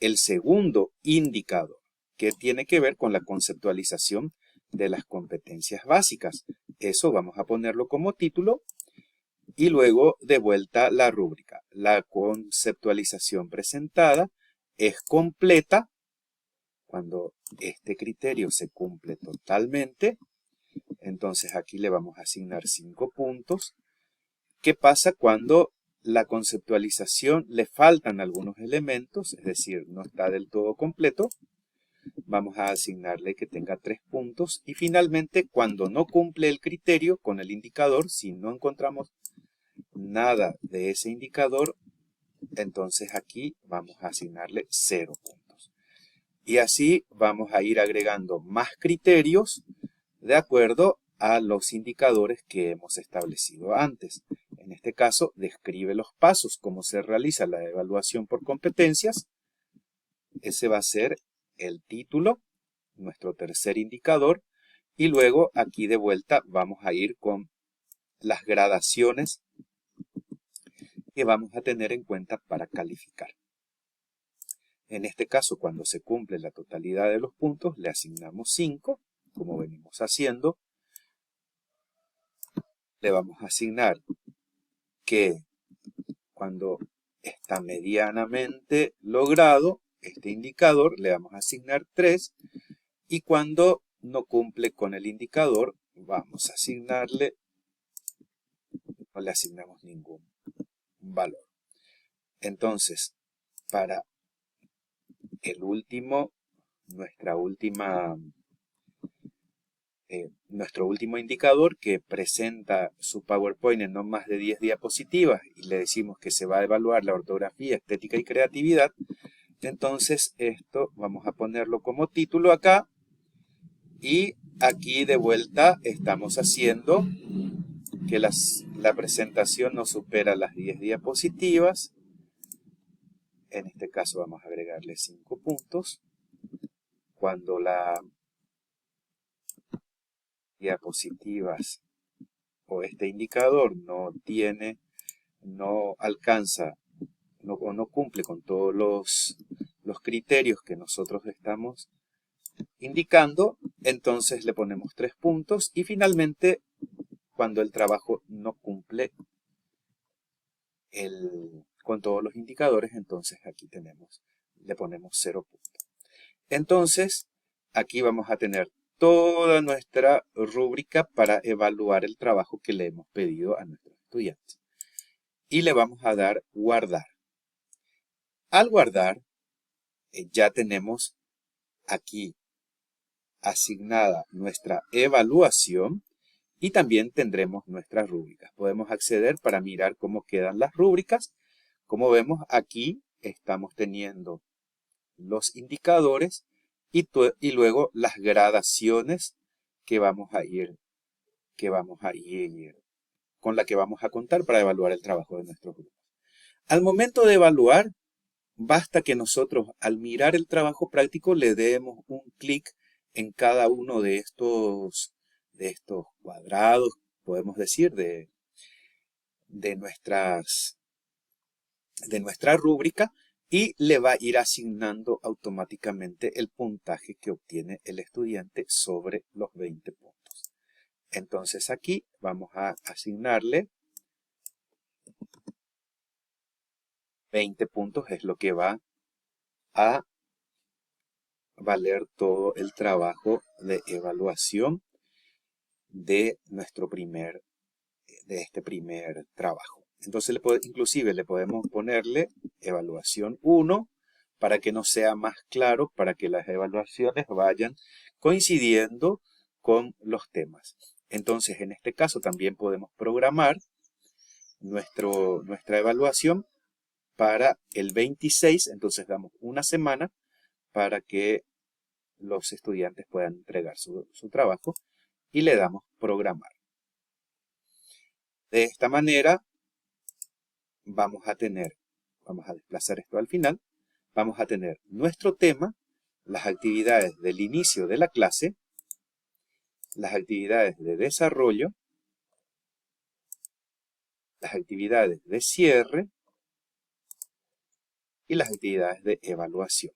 el segundo indicador, que tiene que ver con la conceptualización de las competencias básicas. Eso vamos a ponerlo como título. Y luego de vuelta la rúbrica. La conceptualización presentada es completa cuando este criterio se cumple totalmente. Entonces aquí le vamos a asignar 5 puntos. ¿Qué pasa cuando la conceptualización le faltan algunos elementos? Es decir, no está del todo completo. Vamos a asignarle que tenga 3 puntos. Y finalmente, cuando no cumple el criterio con el indicador, si no encontramos nada de ese indicador, entonces aquí vamos a asignarle 0 puntos. Y así vamos a ir agregando más criterios de acuerdo a los indicadores que hemos establecido antes. En este caso, describe los pasos, cómo se realiza la evaluación por competencias. Ese va a ser el título, nuestro tercer indicador. Y luego aquí de vuelta vamos a ir con las gradaciones que vamos a tener en cuenta para calificar. En este caso, cuando se cumple la totalidad de los puntos, le asignamos 5, como venimos haciendo. Le vamos a asignar que cuando está medianamente logrado este indicador, le vamos a asignar 3. Y cuando no cumple con el indicador, vamos a asignarle, no le asignamos ningún valor. Entonces, para el último, nuestro último indicador que presenta su PowerPoint en no más de 10 diapositivas y le decimos que se va a evaluar la ortografía, estética y creatividad, entonces esto vamos a ponerlo como título acá y aquí de vuelta estamos haciendo que la presentación no supera las 10 diapositivas. En este caso vamos a agregarle 5 puntos. Cuando la diapositivas o este indicador no alcanza o no cumple con todos los criterios que nosotros estamos indicando, entonces le ponemos 3 puntos y finalmente cuando el trabajo no cumple con todos los indicadores, entonces aquí le ponemos 0 puntos. Entonces, aquí vamos a tener toda nuestra rúbrica para evaluar el trabajo que le hemos pedido a nuestros estudiantes. Y le vamos a dar guardar. Al guardar, ya tenemos aquí asignada nuestra evaluación y también tendremos nuestras rúbricas. Podemos acceder para mirar cómo quedan las rúbricas. Como vemos aquí estamos teniendo los indicadores y luego las gradaciones que vamos a ir con la que vamos a contar para evaluar el trabajo de nuestros grupos. Al momento de evaluar, basta que nosotros al mirar el trabajo práctico le demos un clic en cada uno de estos cuadrados, podemos decir, de nuestra rúbrica, y le va a ir asignando automáticamente el puntaje que obtiene el estudiante sobre los 20 puntos. Entonces aquí vamos a asignarle 20 puntos, es lo que va a valer todo el trabajo de evaluación de este primer trabajo. Entonces inclusive le podemos ponerle evaluación 1 para que nos sea más claro, para que las evaluaciones vayan coincidiendo con los temas. Entonces en este caso también podemos programar nuestra evaluación para el 26, entonces damos una semana para que los estudiantes puedan entregar su trabajo y le damos programar. De esta manera vamos a desplazar esto al final, vamos a tener nuestro tema, las actividades del inicio de la clase, las actividades de desarrollo, las actividades de cierre y las actividades de evaluación.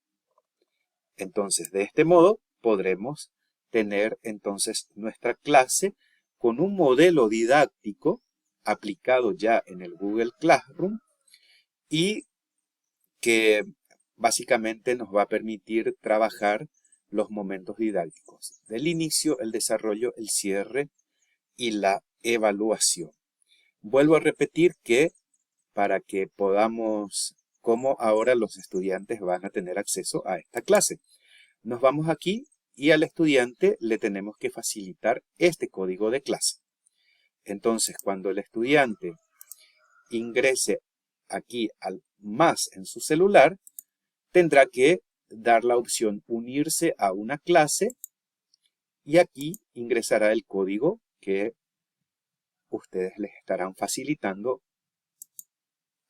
Entonces, de este modo podremos tener entonces nuestra clase con un modelo didáctico aplicado ya en el Google Classroom y que básicamente nos va a permitir trabajar los momentos didácticos del inicio, el desarrollo, el cierre y la evaluación. Vuelvo a repetir que para que podamos, como ahora los estudiantes van a tener acceso a esta clase. Nos vamos aquí y al estudiante le tenemos que facilitar este código de clase. Entonces, cuando el estudiante ingrese aquí al más en su celular, tendrá que dar la opción unirse a una clase y aquí ingresará el código que ustedes les estarán facilitando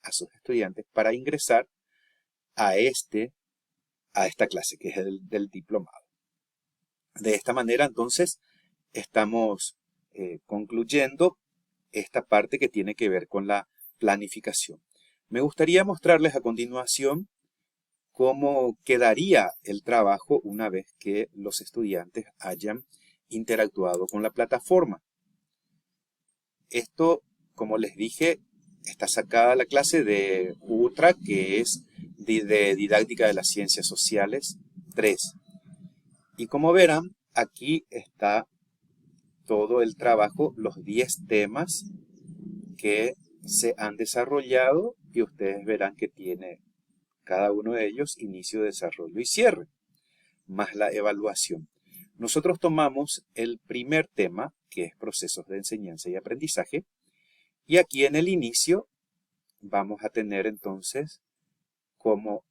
a sus estudiantes para ingresar a esta clase, que es el del diplomado. De esta manera, entonces, estamos concluyendo esta parte que tiene que ver con la planificación. Me gustaría mostrarles a continuación cómo quedaría el trabajo una vez que los estudiantes hayan interactuado con la plataforma. Esto, como les dije, está sacada la clase de UTRA, que es de Didáctica de las Ciencias Sociales 3. Y como verán, aquí está todo el trabajo, los 10 temas que se han desarrollado y ustedes verán que tiene cada uno de ellos inicio, desarrollo y cierre, más la evaluación. Nosotros tomamos el primer tema, que es procesos de enseñanza y aprendizaje, y aquí en el inicio vamos a tener entonces cómo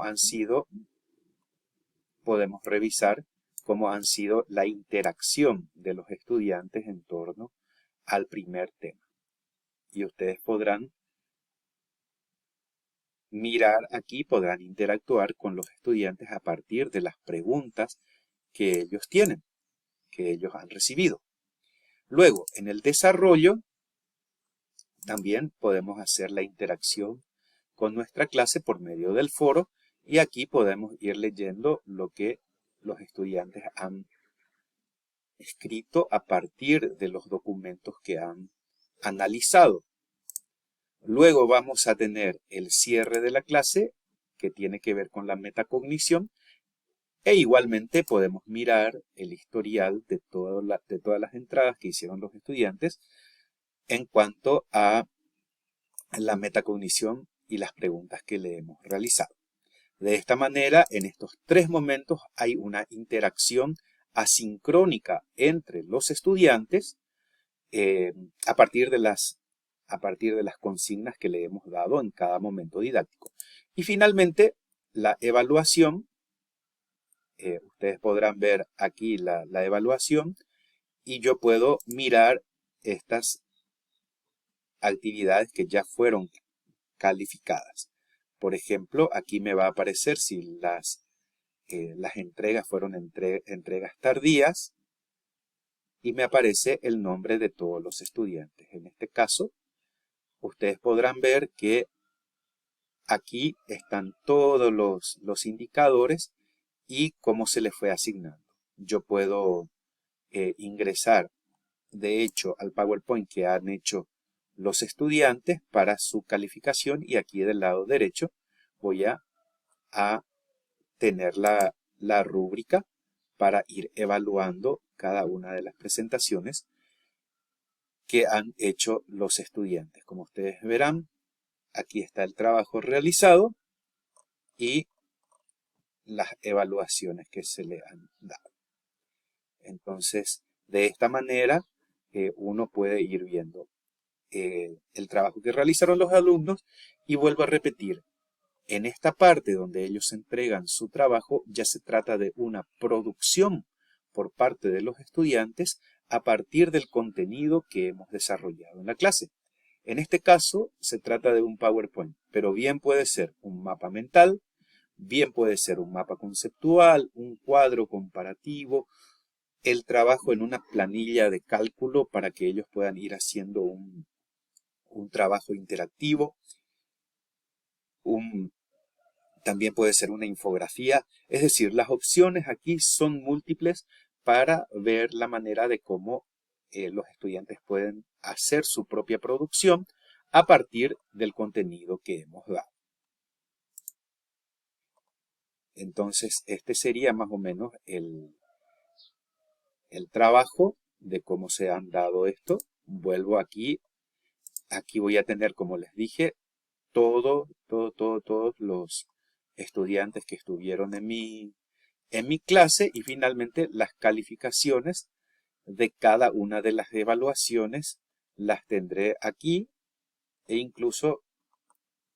han sido, podemos revisar cómo han sido la interacción de los estudiantes en torno al primer tema. Y ustedes podrán mirar aquí, podrán interactuar con los estudiantes a partir de las preguntas que ellos tienen, que ellos han recibido. Luego, en el desarrollo, también podemos hacer la interacción con nuestra clase por medio del foro y aquí podemos ir leyendo lo que los estudiantes han escrito a partir de los documentos que han analizado. Luego vamos a tener el cierre de la clase, que tiene que ver con la metacognición, e igualmente podemos mirar el historial de todas las entradas que hicieron los estudiantes en cuanto a la metacognición y las preguntas que le hemos realizado. De esta manera, en estos tres momentos hay una interacción asincrónica entre los estudiantes a partir de las consignas que le hemos dado en cada momento didáctico. Y finalmente, la evaluación. Ustedes podrán ver aquí la evaluación y yo puedo mirar estas actividades que ya fueron calificadas. Por ejemplo, aquí me va a aparecer si las entregas fueron entregas tardías y me aparece el nombre de todos los estudiantes. En este caso, ustedes podrán ver que aquí están todos los indicadores y cómo se les fue asignando. Yo puedo ingresar, de hecho, al PowerPoint que han hecho los estudiantes para su calificación y aquí del lado derecho voy a tener la rúbrica para ir evaluando cada una de las presentaciones que han hecho los estudiantes. Como ustedes verán, aquí está el trabajo realizado y las evaluaciones que se le han dado. Entonces, de esta manera, uno puede ir viendo el trabajo que realizaron los alumnos y vuelvo a repetir, en esta parte donde ellos entregan su trabajo ya se trata de una producción por parte de los estudiantes a partir del contenido que hemos desarrollado en la clase. En este caso se trata de un PowerPoint, pero bien puede ser un mapa mental, bien puede ser un mapa conceptual, un cuadro comparativo, el trabajo en una planilla de cálculo para que ellos puedan ir haciendo un trabajo interactivo, también puede ser una infografía. Es decir, las opciones aquí son múltiples para ver la manera de cómo los estudiantes pueden hacer su propia producción a partir del contenido que hemos dado. Entonces, este sería más o menos el trabajo de cómo se han dado esto. Vuelvo aquí. Aquí voy a tener, como les dije, todos los estudiantes que estuvieron en mi clase y finalmente las calificaciones de cada una de las evaluaciones las tendré aquí e incluso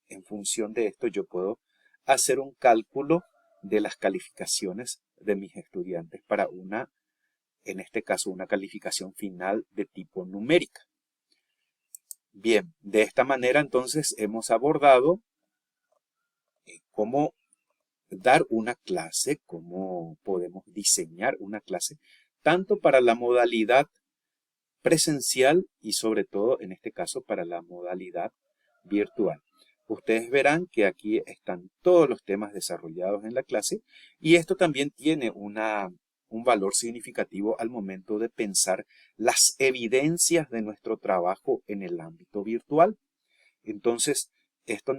en función de esto yo puedo hacer un cálculo de las calificaciones de mis estudiantes para en este caso, una calificación final de tipo numérica. Bien, de esta manera entonces hemos abordado cómo dar una clase, cómo podemos diseñar una clase, tanto para la modalidad presencial y sobre todo en este caso para la modalidad virtual. Ustedes verán que aquí están todos los temas desarrollados en la clase y esto también tiene un valor significativo al momento de pensar las evidencias de nuestro trabajo en el ámbito virtual. Entonces, esto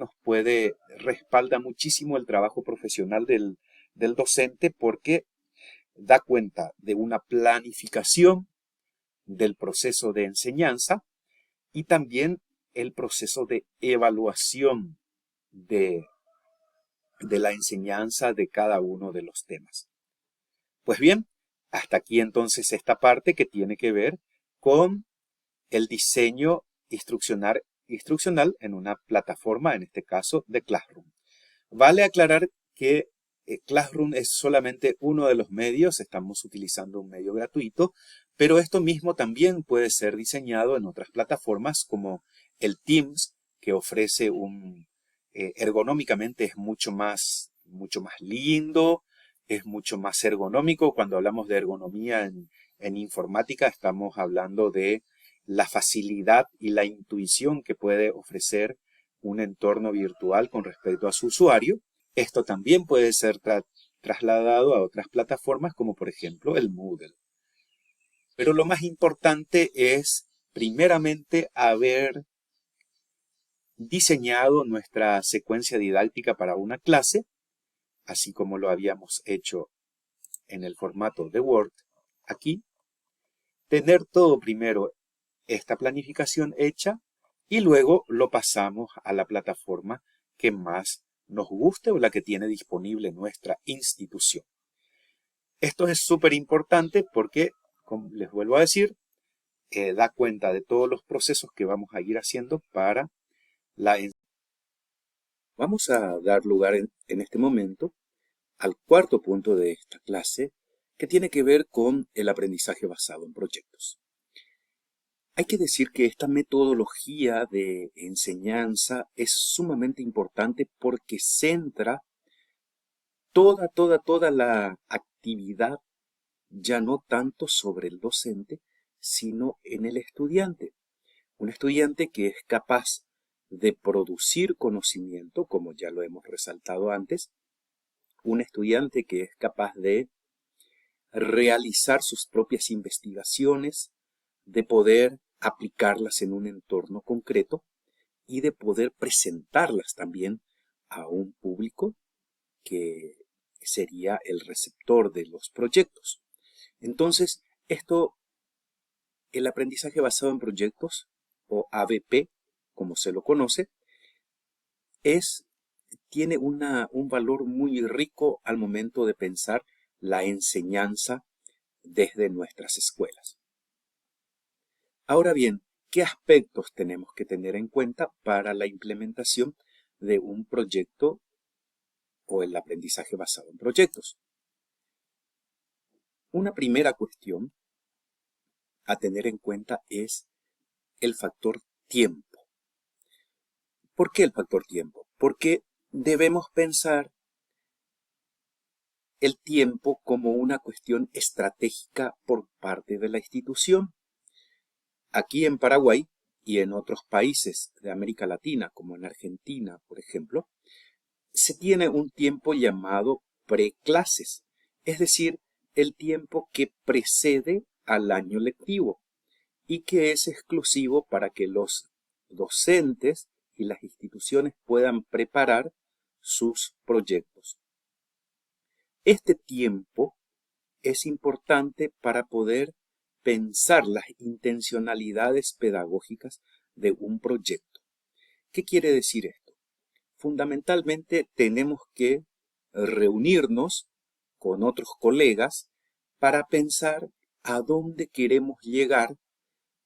respalda muchísimo el trabajo profesional del docente porque da cuenta de una planificación del proceso de enseñanza y también el proceso de evaluación de la enseñanza de cada uno de los temas. Pues bien, hasta aquí entonces esta parte que tiene que ver con el diseño instruccional en una plataforma, en este caso de Classroom. Vale aclarar que Classroom es solamente uno de los medios, estamos utilizando un medio gratuito, pero esto mismo también puede ser diseñado en otras plataformas como el Teams, que ofrece ergonómicamente es mucho más lindo, es mucho más ergonómico. Cuando hablamos de ergonomía en informática estamos hablando de la facilidad y la intuición que puede ofrecer un entorno virtual con respecto a su usuario. Esto también puede ser trasladado a otras plataformas como por ejemplo el Moodle. Pero lo más importante es primeramente haber diseñado nuestra secuencia didáctica para una clase, así como lo habíamos hecho en el formato de Word aquí. Tener todo primero esta planificación hecha y luego lo pasamos a la plataforma que más nos guste o la que tiene disponible nuestra institución. Esto es súper importante porque, como les vuelvo a decir, da cuenta de todos los procesos que vamos a ir haciendo para la enseñanza. Vamos a dar lugar en este momento al cuarto punto de esta clase, que tiene que ver con el aprendizaje basado en proyectos. Hay que decir que esta metodología de enseñanza es sumamente importante porque centra toda la actividad ya no tanto sobre el docente, sino en el estudiante. Un estudiante que es capaz de producir conocimiento, como ya lo hemos resaltado antes, un estudiante que es capaz de realizar sus propias investigaciones, de poder aplicarlas en un entorno concreto y de poder presentarlas también a un público que sería el receptor de los proyectos. Entonces, el aprendizaje basado en proyectos, o ABP, como se lo conoce, tiene un valor muy rico al momento de pensar la enseñanza desde nuestras escuelas. Ahora bien, ¿qué aspectos tenemos que tener en cuenta para la implementación de un proyecto o el aprendizaje basado en proyectos? Una primera cuestión a tener en cuenta es el factor tiempo. ¿Por qué el factor tiempo? Porque debemos pensar el tiempo como una cuestión estratégica por parte de la institución. Aquí en Paraguay y en otros países de América Latina, como en Argentina, por ejemplo, se tiene un tiempo llamado preclases, es decir, el tiempo que precede al año lectivo y que es exclusivo para que los docentes y las instituciones puedan preparar sus proyectos. Este tiempo es importante para poder pensar las intencionalidades pedagógicas de un proyecto. ¿Qué quiere decir esto? Fundamentalmente tenemos que reunirnos con otros colegas para pensar a dónde queremos llegar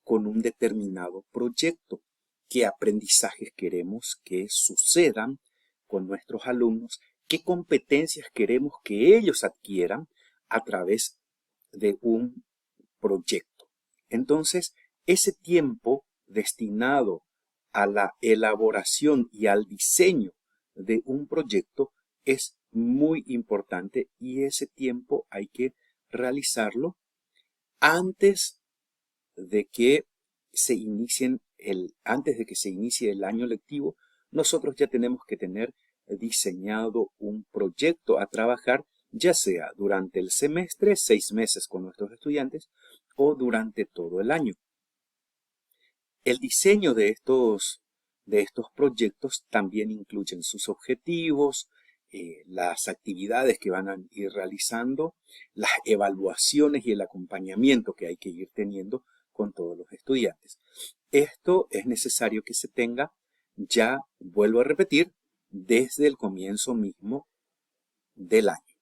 con un determinado proyecto, qué aprendizajes queremos que sucedan con nuestros alumnos, qué competencias queremos que ellos adquieran a través de un proyecto. Entonces, ese tiempo destinado a la elaboración y al diseño de un proyecto es muy importante y ese tiempo hay que realizarlo antes de que se antes de que se inicie el año lectivo. Nosotros ya tenemos que tener diseñado un proyecto a trabajar, ya sea durante el semestre, 6 meses con nuestros estudiantes, o durante todo el año. El diseño de estos proyectos también incluyen sus objetivos, las actividades que van a ir realizando, las evaluaciones y el acompañamiento que hay que ir teniendo con todos los estudiantes. Esto es necesario que se tenga, ya vuelvo a repetir, desde el comienzo mismo del año.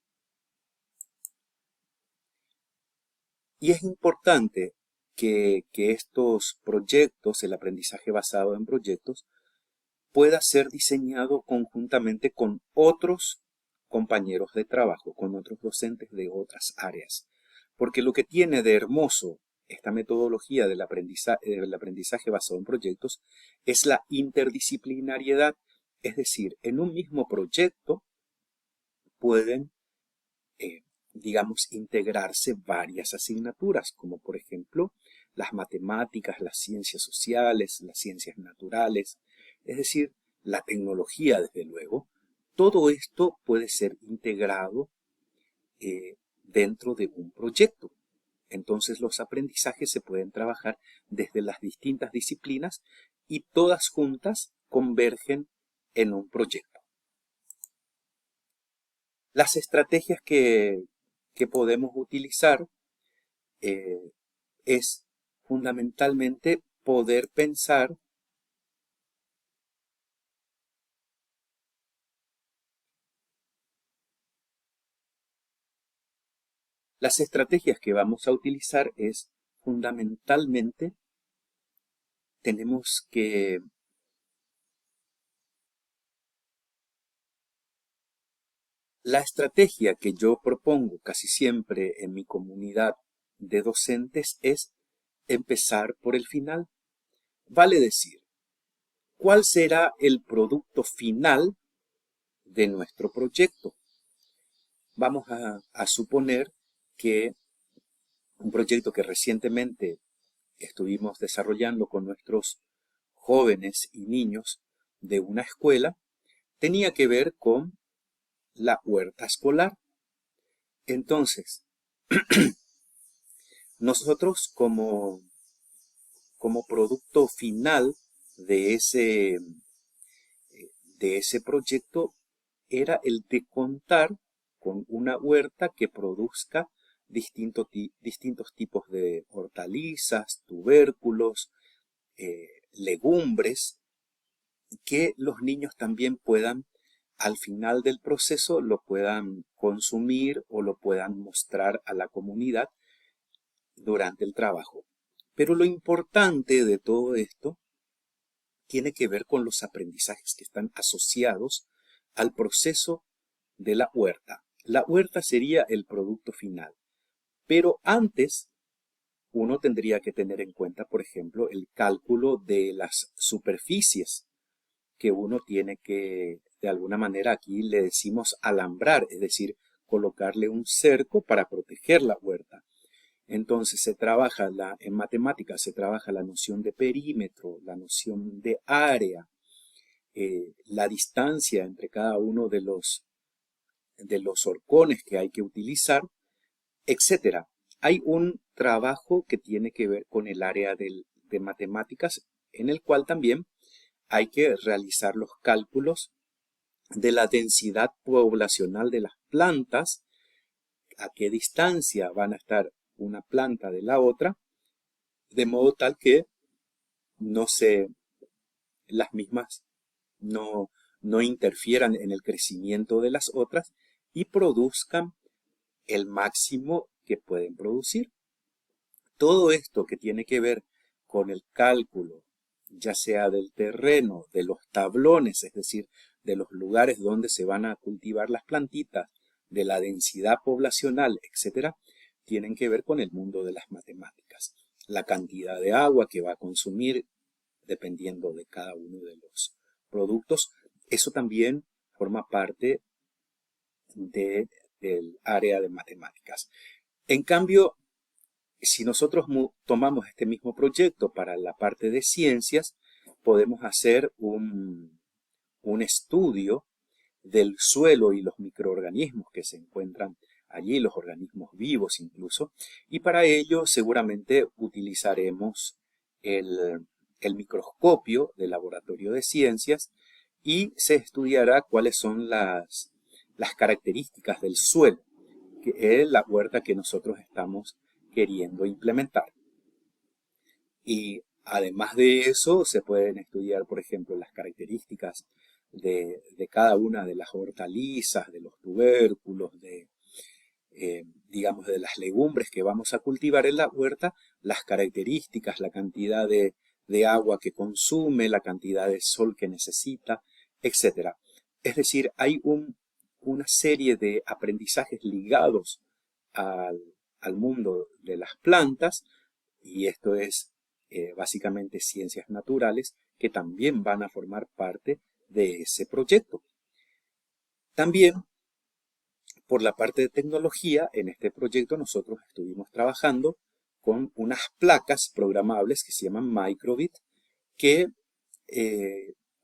Y es importante que estos proyectos, el aprendizaje basado en proyectos, pueda ser diseñado conjuntamente con otros compañeros de trabajo, con otros docentes de otras áreas. Porque lo que tiene de hermoso esta metodología del aprendizaje basado en proyectos es la interdisciplinariedad. Es decir, en un mismo proyecto pueden digamos, integrarse varias asignaturas, como por ejemplo las matemáticas, las ciencias sociales, las ciencias naturales, es decir, la tecnología, desde luego. Todo esto puede ser integrado dentro de un proyecto. Entonces los aprendizajes se pueden trabajar desde las distintas disciplinas y todas juntas convergen en un proyecto. Las estrategias que podemos utilizar es fundamentalmente poder pensar Las estrategias que vamos a utilizar es fundamentalmente tenemos que la estrategia que yo propongo casi siempre en mi comunidad de docentes es empezar por el final. Vale decir, ¿cuál será el producto final de nuestro proyecto? Vamos a suponer que un proyecto que recientemente estuvimos desarrollando con nuestros jóvenes y niños de una escuela tenía que ver con la huerta escolar. Entonces, nosotros como producto final de ese proyecto era el de contar con una huerta que produzca distintos tipos de hortalizas, tubérculos, legumbres, que los niños también puedan, al final del proceso, lo puedan consumir o lo puedan mostrar a la comunidad durante el trabajo. Pero lo importante de todo esto tiene que ver con los aprendizajes que están asociados al proceso de la huerta. La huerta sería el producto final, pero antes uno tendría que tener en cuenta, por ejemplo, el cálculo de las superficies que uno tiene que, de alguna manera aquí le decimos alambrar, es decir, colocarle un cerco para proteger la huerta. Entonces en matemáticas se trabaja la noción de perímetro, la noción de área, la distancia entre cada uno de los horcones que hay que utilizar, etcétera. Hay un trabajo que tiene que ver con el área de matemáticas, en el cual también hay que realizar los cálculos de la densidad poblacional de las plantas, a qué distancia van a estar una planta de la otra, de modo tal que no se, las mismas no interfieran en el crecimiento de las otras y produzcan el máximo que pueden producir. Todo esto que tiene que ver con el cálculo, ya sea del terreno, de los tablones, es decir, de los lugares donde se van a cultivar las plantitas, de la densidad poblacional, etcétera, tienen que ver con el mundo de las matemáticas. La cantidad de agua que va a consumir dependiendo de cada uno de los productos, eso también forma parte del área de matemáticas. En cambio, si nosotros tomamos este mismo proyecto para la parte de ciencias, podemos hacer un estudio del suelo y los microorganismos que se encuentran allí, los organismos vivos incluso, y para ello seguramente utilizaremos el microscopio del laboratorio de ciencias y se estudiará cuáles son las características del suelo, que es la huerta que nosotros estamos queriendo implementar. Y además de eso, se pueden estudiar, por ejemplo, las características de cada una de las hortalizas, de los tubérculos, digamos, de las legumbres que vamos a cultivar en la huerta, las características, la cantidad de agua que consume, la cantidad de sol que necesita, etc. Es decir, hay una serie de aprendizajes ligados al mundo de las plantas, y esto es básicamente ciencias naturales, que también van a formar parte de ese proyecto. También, por la parte de tecnología, en este proyecto nosotros estuvimos trabajando con unas placas programables que se llaman Microbit, que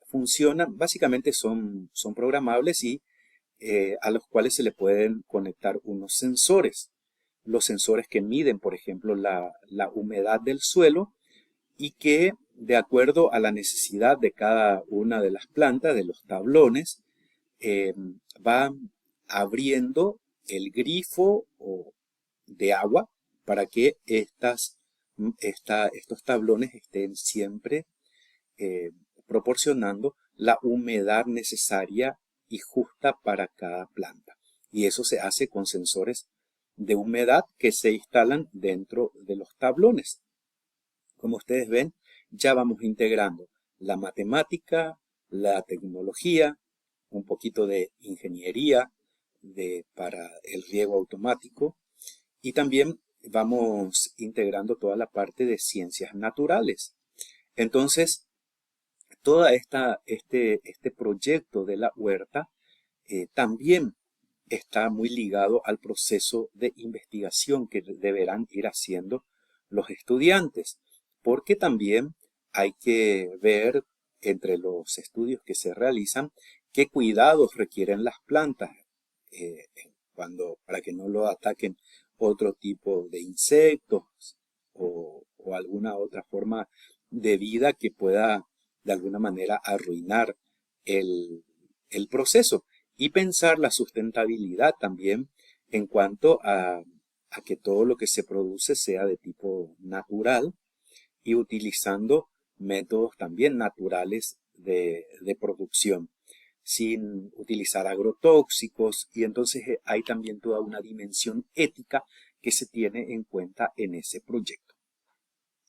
funcionan, básicamente son programables y a los cuales se le pueden conectar unos sensores. Los sensores que miden, por ejemplo, la humedad del suelo y que, de acuerdo a la necesidad de cada una de las plantas, de los tablones, va abriendo el grifo de agua para que estos tablones estén siempre proporcionando la humedad necesaria y justa para cada planta. Y eso se hace con sensores de humedad que se instalan dentro de los tablones. Como ustedes ven, ya vamos integrando la matemática, la tecnología, un poquito de ingeniería para el riego automático y también vamos integrando toda la parte de ciencias naturales. Entonces, toda este proyecto de la huerta también está muy ligado al proceso de investigación que deberán ir haciendo los estudiantes, porque también hay que ver entre los estudios que se realizan qué cuidados requieren las plantas para que no lo ataquen otro tipo de insectos o alguna otra forma de vida que pueda de alguna manera arruinar el proceso. Y pensar la sustentabilidad también en cuanto a que todo lo que se produce sea de tipo natural y utilizando métodos también naturales de producción, sin utilizar agrotóxicos, y entonces hay también toda una dimensión ética que se tiene en cuenta en ese proyecto.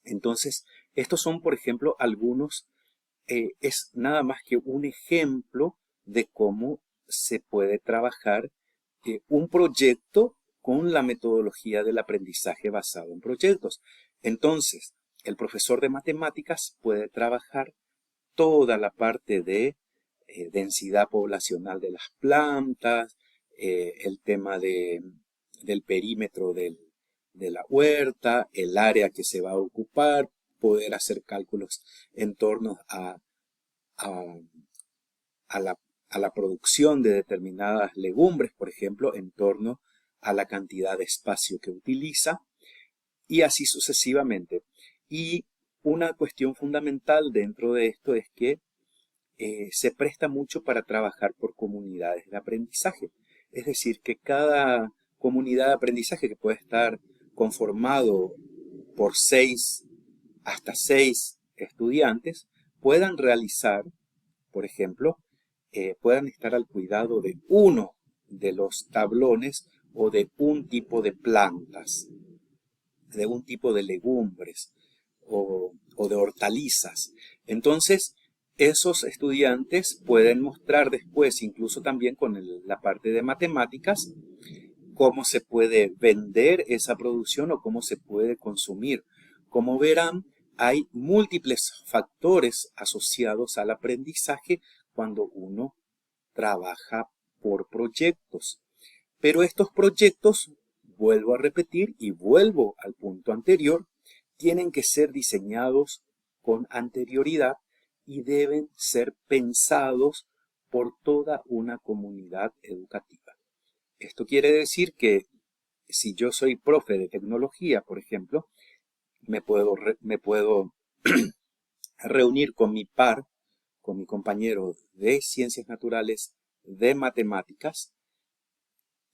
Entonces, estos son, por ejemplo, algunos, es nada más que un ejemplo de cómo se puede trabajar un proyecto con la metodología del aprendizaje basado en proyectos. Entonces, el profesor de matemáticas puede trabajar toda la parte de densidad poblacional de las plantas, el tema del perímetro de la huerta, el área que se va a ocupar, poder hacer cálculos en torno a, a la producción de determinadas legumbres, por ejemplo, en torno a la cantidad de espacio que utiliza, y así sucesivamente. Y una cuestión fundamental dentro de esto es que se presta mucho para trabajar por comunidades de aprendizaje. Es decir, que cada comunidad de aprendizaje que puede estar conformado por 6 hasta 6 estudiantes puedan realizar, por ejemplo, puedan estar al cuidado de uno de los tablones o de un tipo de plantas, de un tipo de legumbres o de hortalizas. Entonces, esos estudiantes pueden mostrar después, incluso también con la parte de matemáticas, cómo se puede vender esa producción o cómo se puede consumir. Como verán, hay múltiples factores asociados al aprendizaje cuando uno trabaja por proyectos. Pero estos proyectos, vuelvo a repetir y vuelvo al punto anterior, tienen que ser diseñados con anterioridad y deben ser pensados por toda una comunidad educativa. Esto quiere decir que si yo soy profe de tecnología, por ejemplo, me puedo reunir con mi par, con mi compañero de ciencias naturales, de matemáticas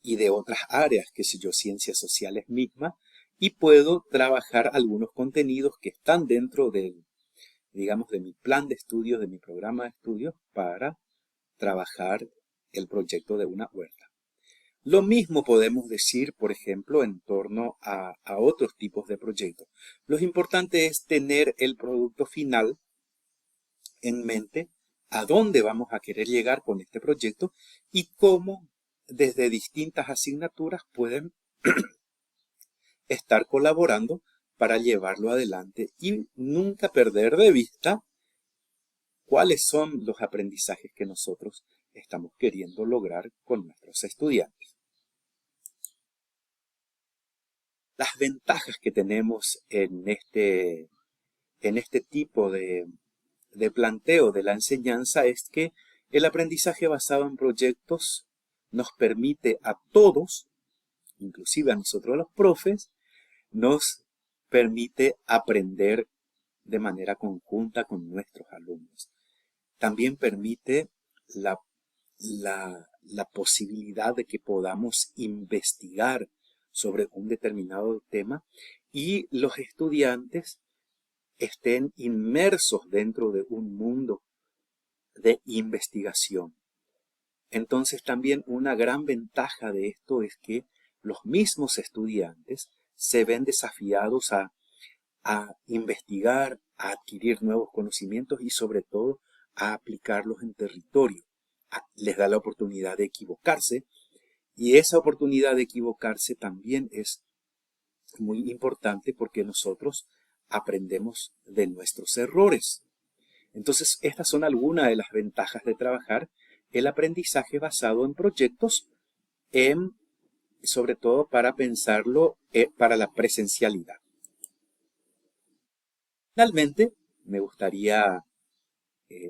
y de otras áreas, qué sé yo, ciencias sociales mismas, y puedo trabajar algunos contenidos que están dentro digamos, de mi plan de estudios, de mi programa de estudios, para trabajar el proyecto de una huerta. Lo mismo podemos decir, por ejemplo, en torno a otros tipos de proyectos. Lo importante es tener el producto final en mente, a dónde vamos a querer llegar con este proyecto y cómo desde distintas asignaturas pueden estar colaborando para llevarlo adelante y nunca perder de vista cuáles son los aprendizajes que nosotros estamos queriendo lograr con nuestros estudiantes. Las ventajas que tenemos en este tipo de planteo de la enseñanza es que el aprendizaje basado en proyectos nos permite a todos, inclusive a nosotros los profes, nos permite aprender de manera conjunta con nuestros alumnos. También permite la posibilidad de que podamos investigar sobre un determinado tema y los estudiantes estén inmersos dentro de un mundo de investigación. Entonces también una gran ventaja de esto es que los mismos estudiantes se ven desafiados a investigar, a adquirir nuevos conocimientos y sobre todo a aplicarlos en territorio. Les da la oportunidad de equivocarse y esa oportunidad de equivocarse también es muy importante porque nosotros aprendemos de nuestros errores. Entonces, estas son algunas de las ventajas de trabajar el aprendizaje basado en proyectos, sobre todo para pensarlo para la presencialidad. Finalmente, me gustaría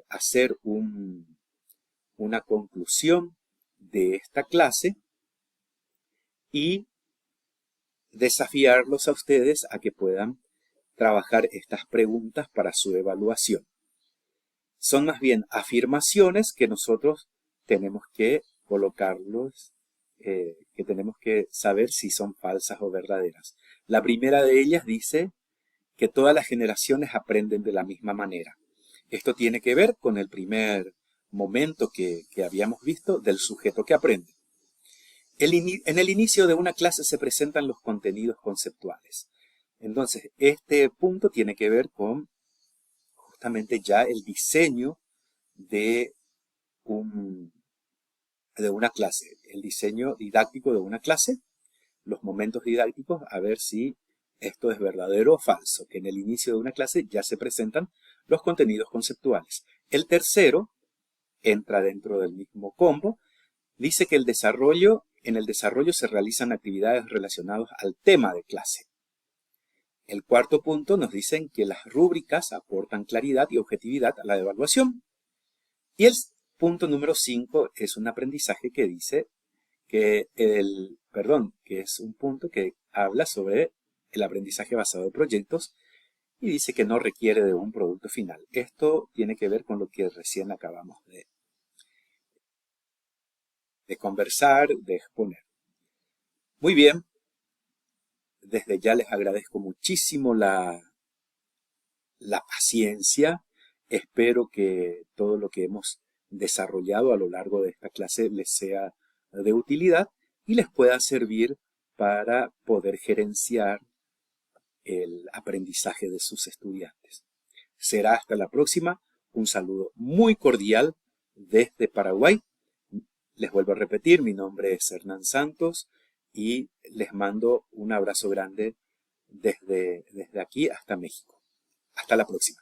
hacer una conclusión de esta clase y desafiarlos a ustedes a que puedan trabajar estas preguntas para su evaluación. Son más bien afirmaciones que nosotros tenemos que colocarlos, que tenemos que saber si son falsas o verdaderas. La primera de ellas dice que todas las generaciones aprenden de la misma manera. Esto tiene que ver con el primer momento que habíamos visto del sujeto que aprende. En el inicio de una clase se presentan los contenidos conceptuales. Entonces, este punto tiene que ver con justamente ya el diseño de una clase, el diseño didáctico de una clase, los momentos didácticos, a ver si esto es verdadero o falso, que en el inicio de una clase ya se presentan los contenidos conceptuales. El tercero entra dentro del mismo combo, dice que en el desarrollo se realizan actividades relacionadas al tema de clase. El cuarto punto nos dicen que las rúbricas aportan claridad y objetividad a la evaluación. Y el punto número 5 es un aprendizaje que dice que que es un punto que habla sobre el aprendizaje basado en proyectos y dice que no requiere de un producto final. Esto tiene que ver con lo que recién acabamos de conversar, de exponer. Muy bien, desde ya les agradezco muchísimo la paciencia. Espero que todo lo que hemos desarrollado a lo largo de esta clase les sea de utilidad y les pueda servir para poder gerenciar el aprendizaje de sus estudiantes. Será hasta la próxima. Un saludo muy cordial desde Paraguay. Les vuelvo a repetir, mi nombre es Hernán Santos y les mando un abrazo grande desde aquí hasta México. Hasta la próxima.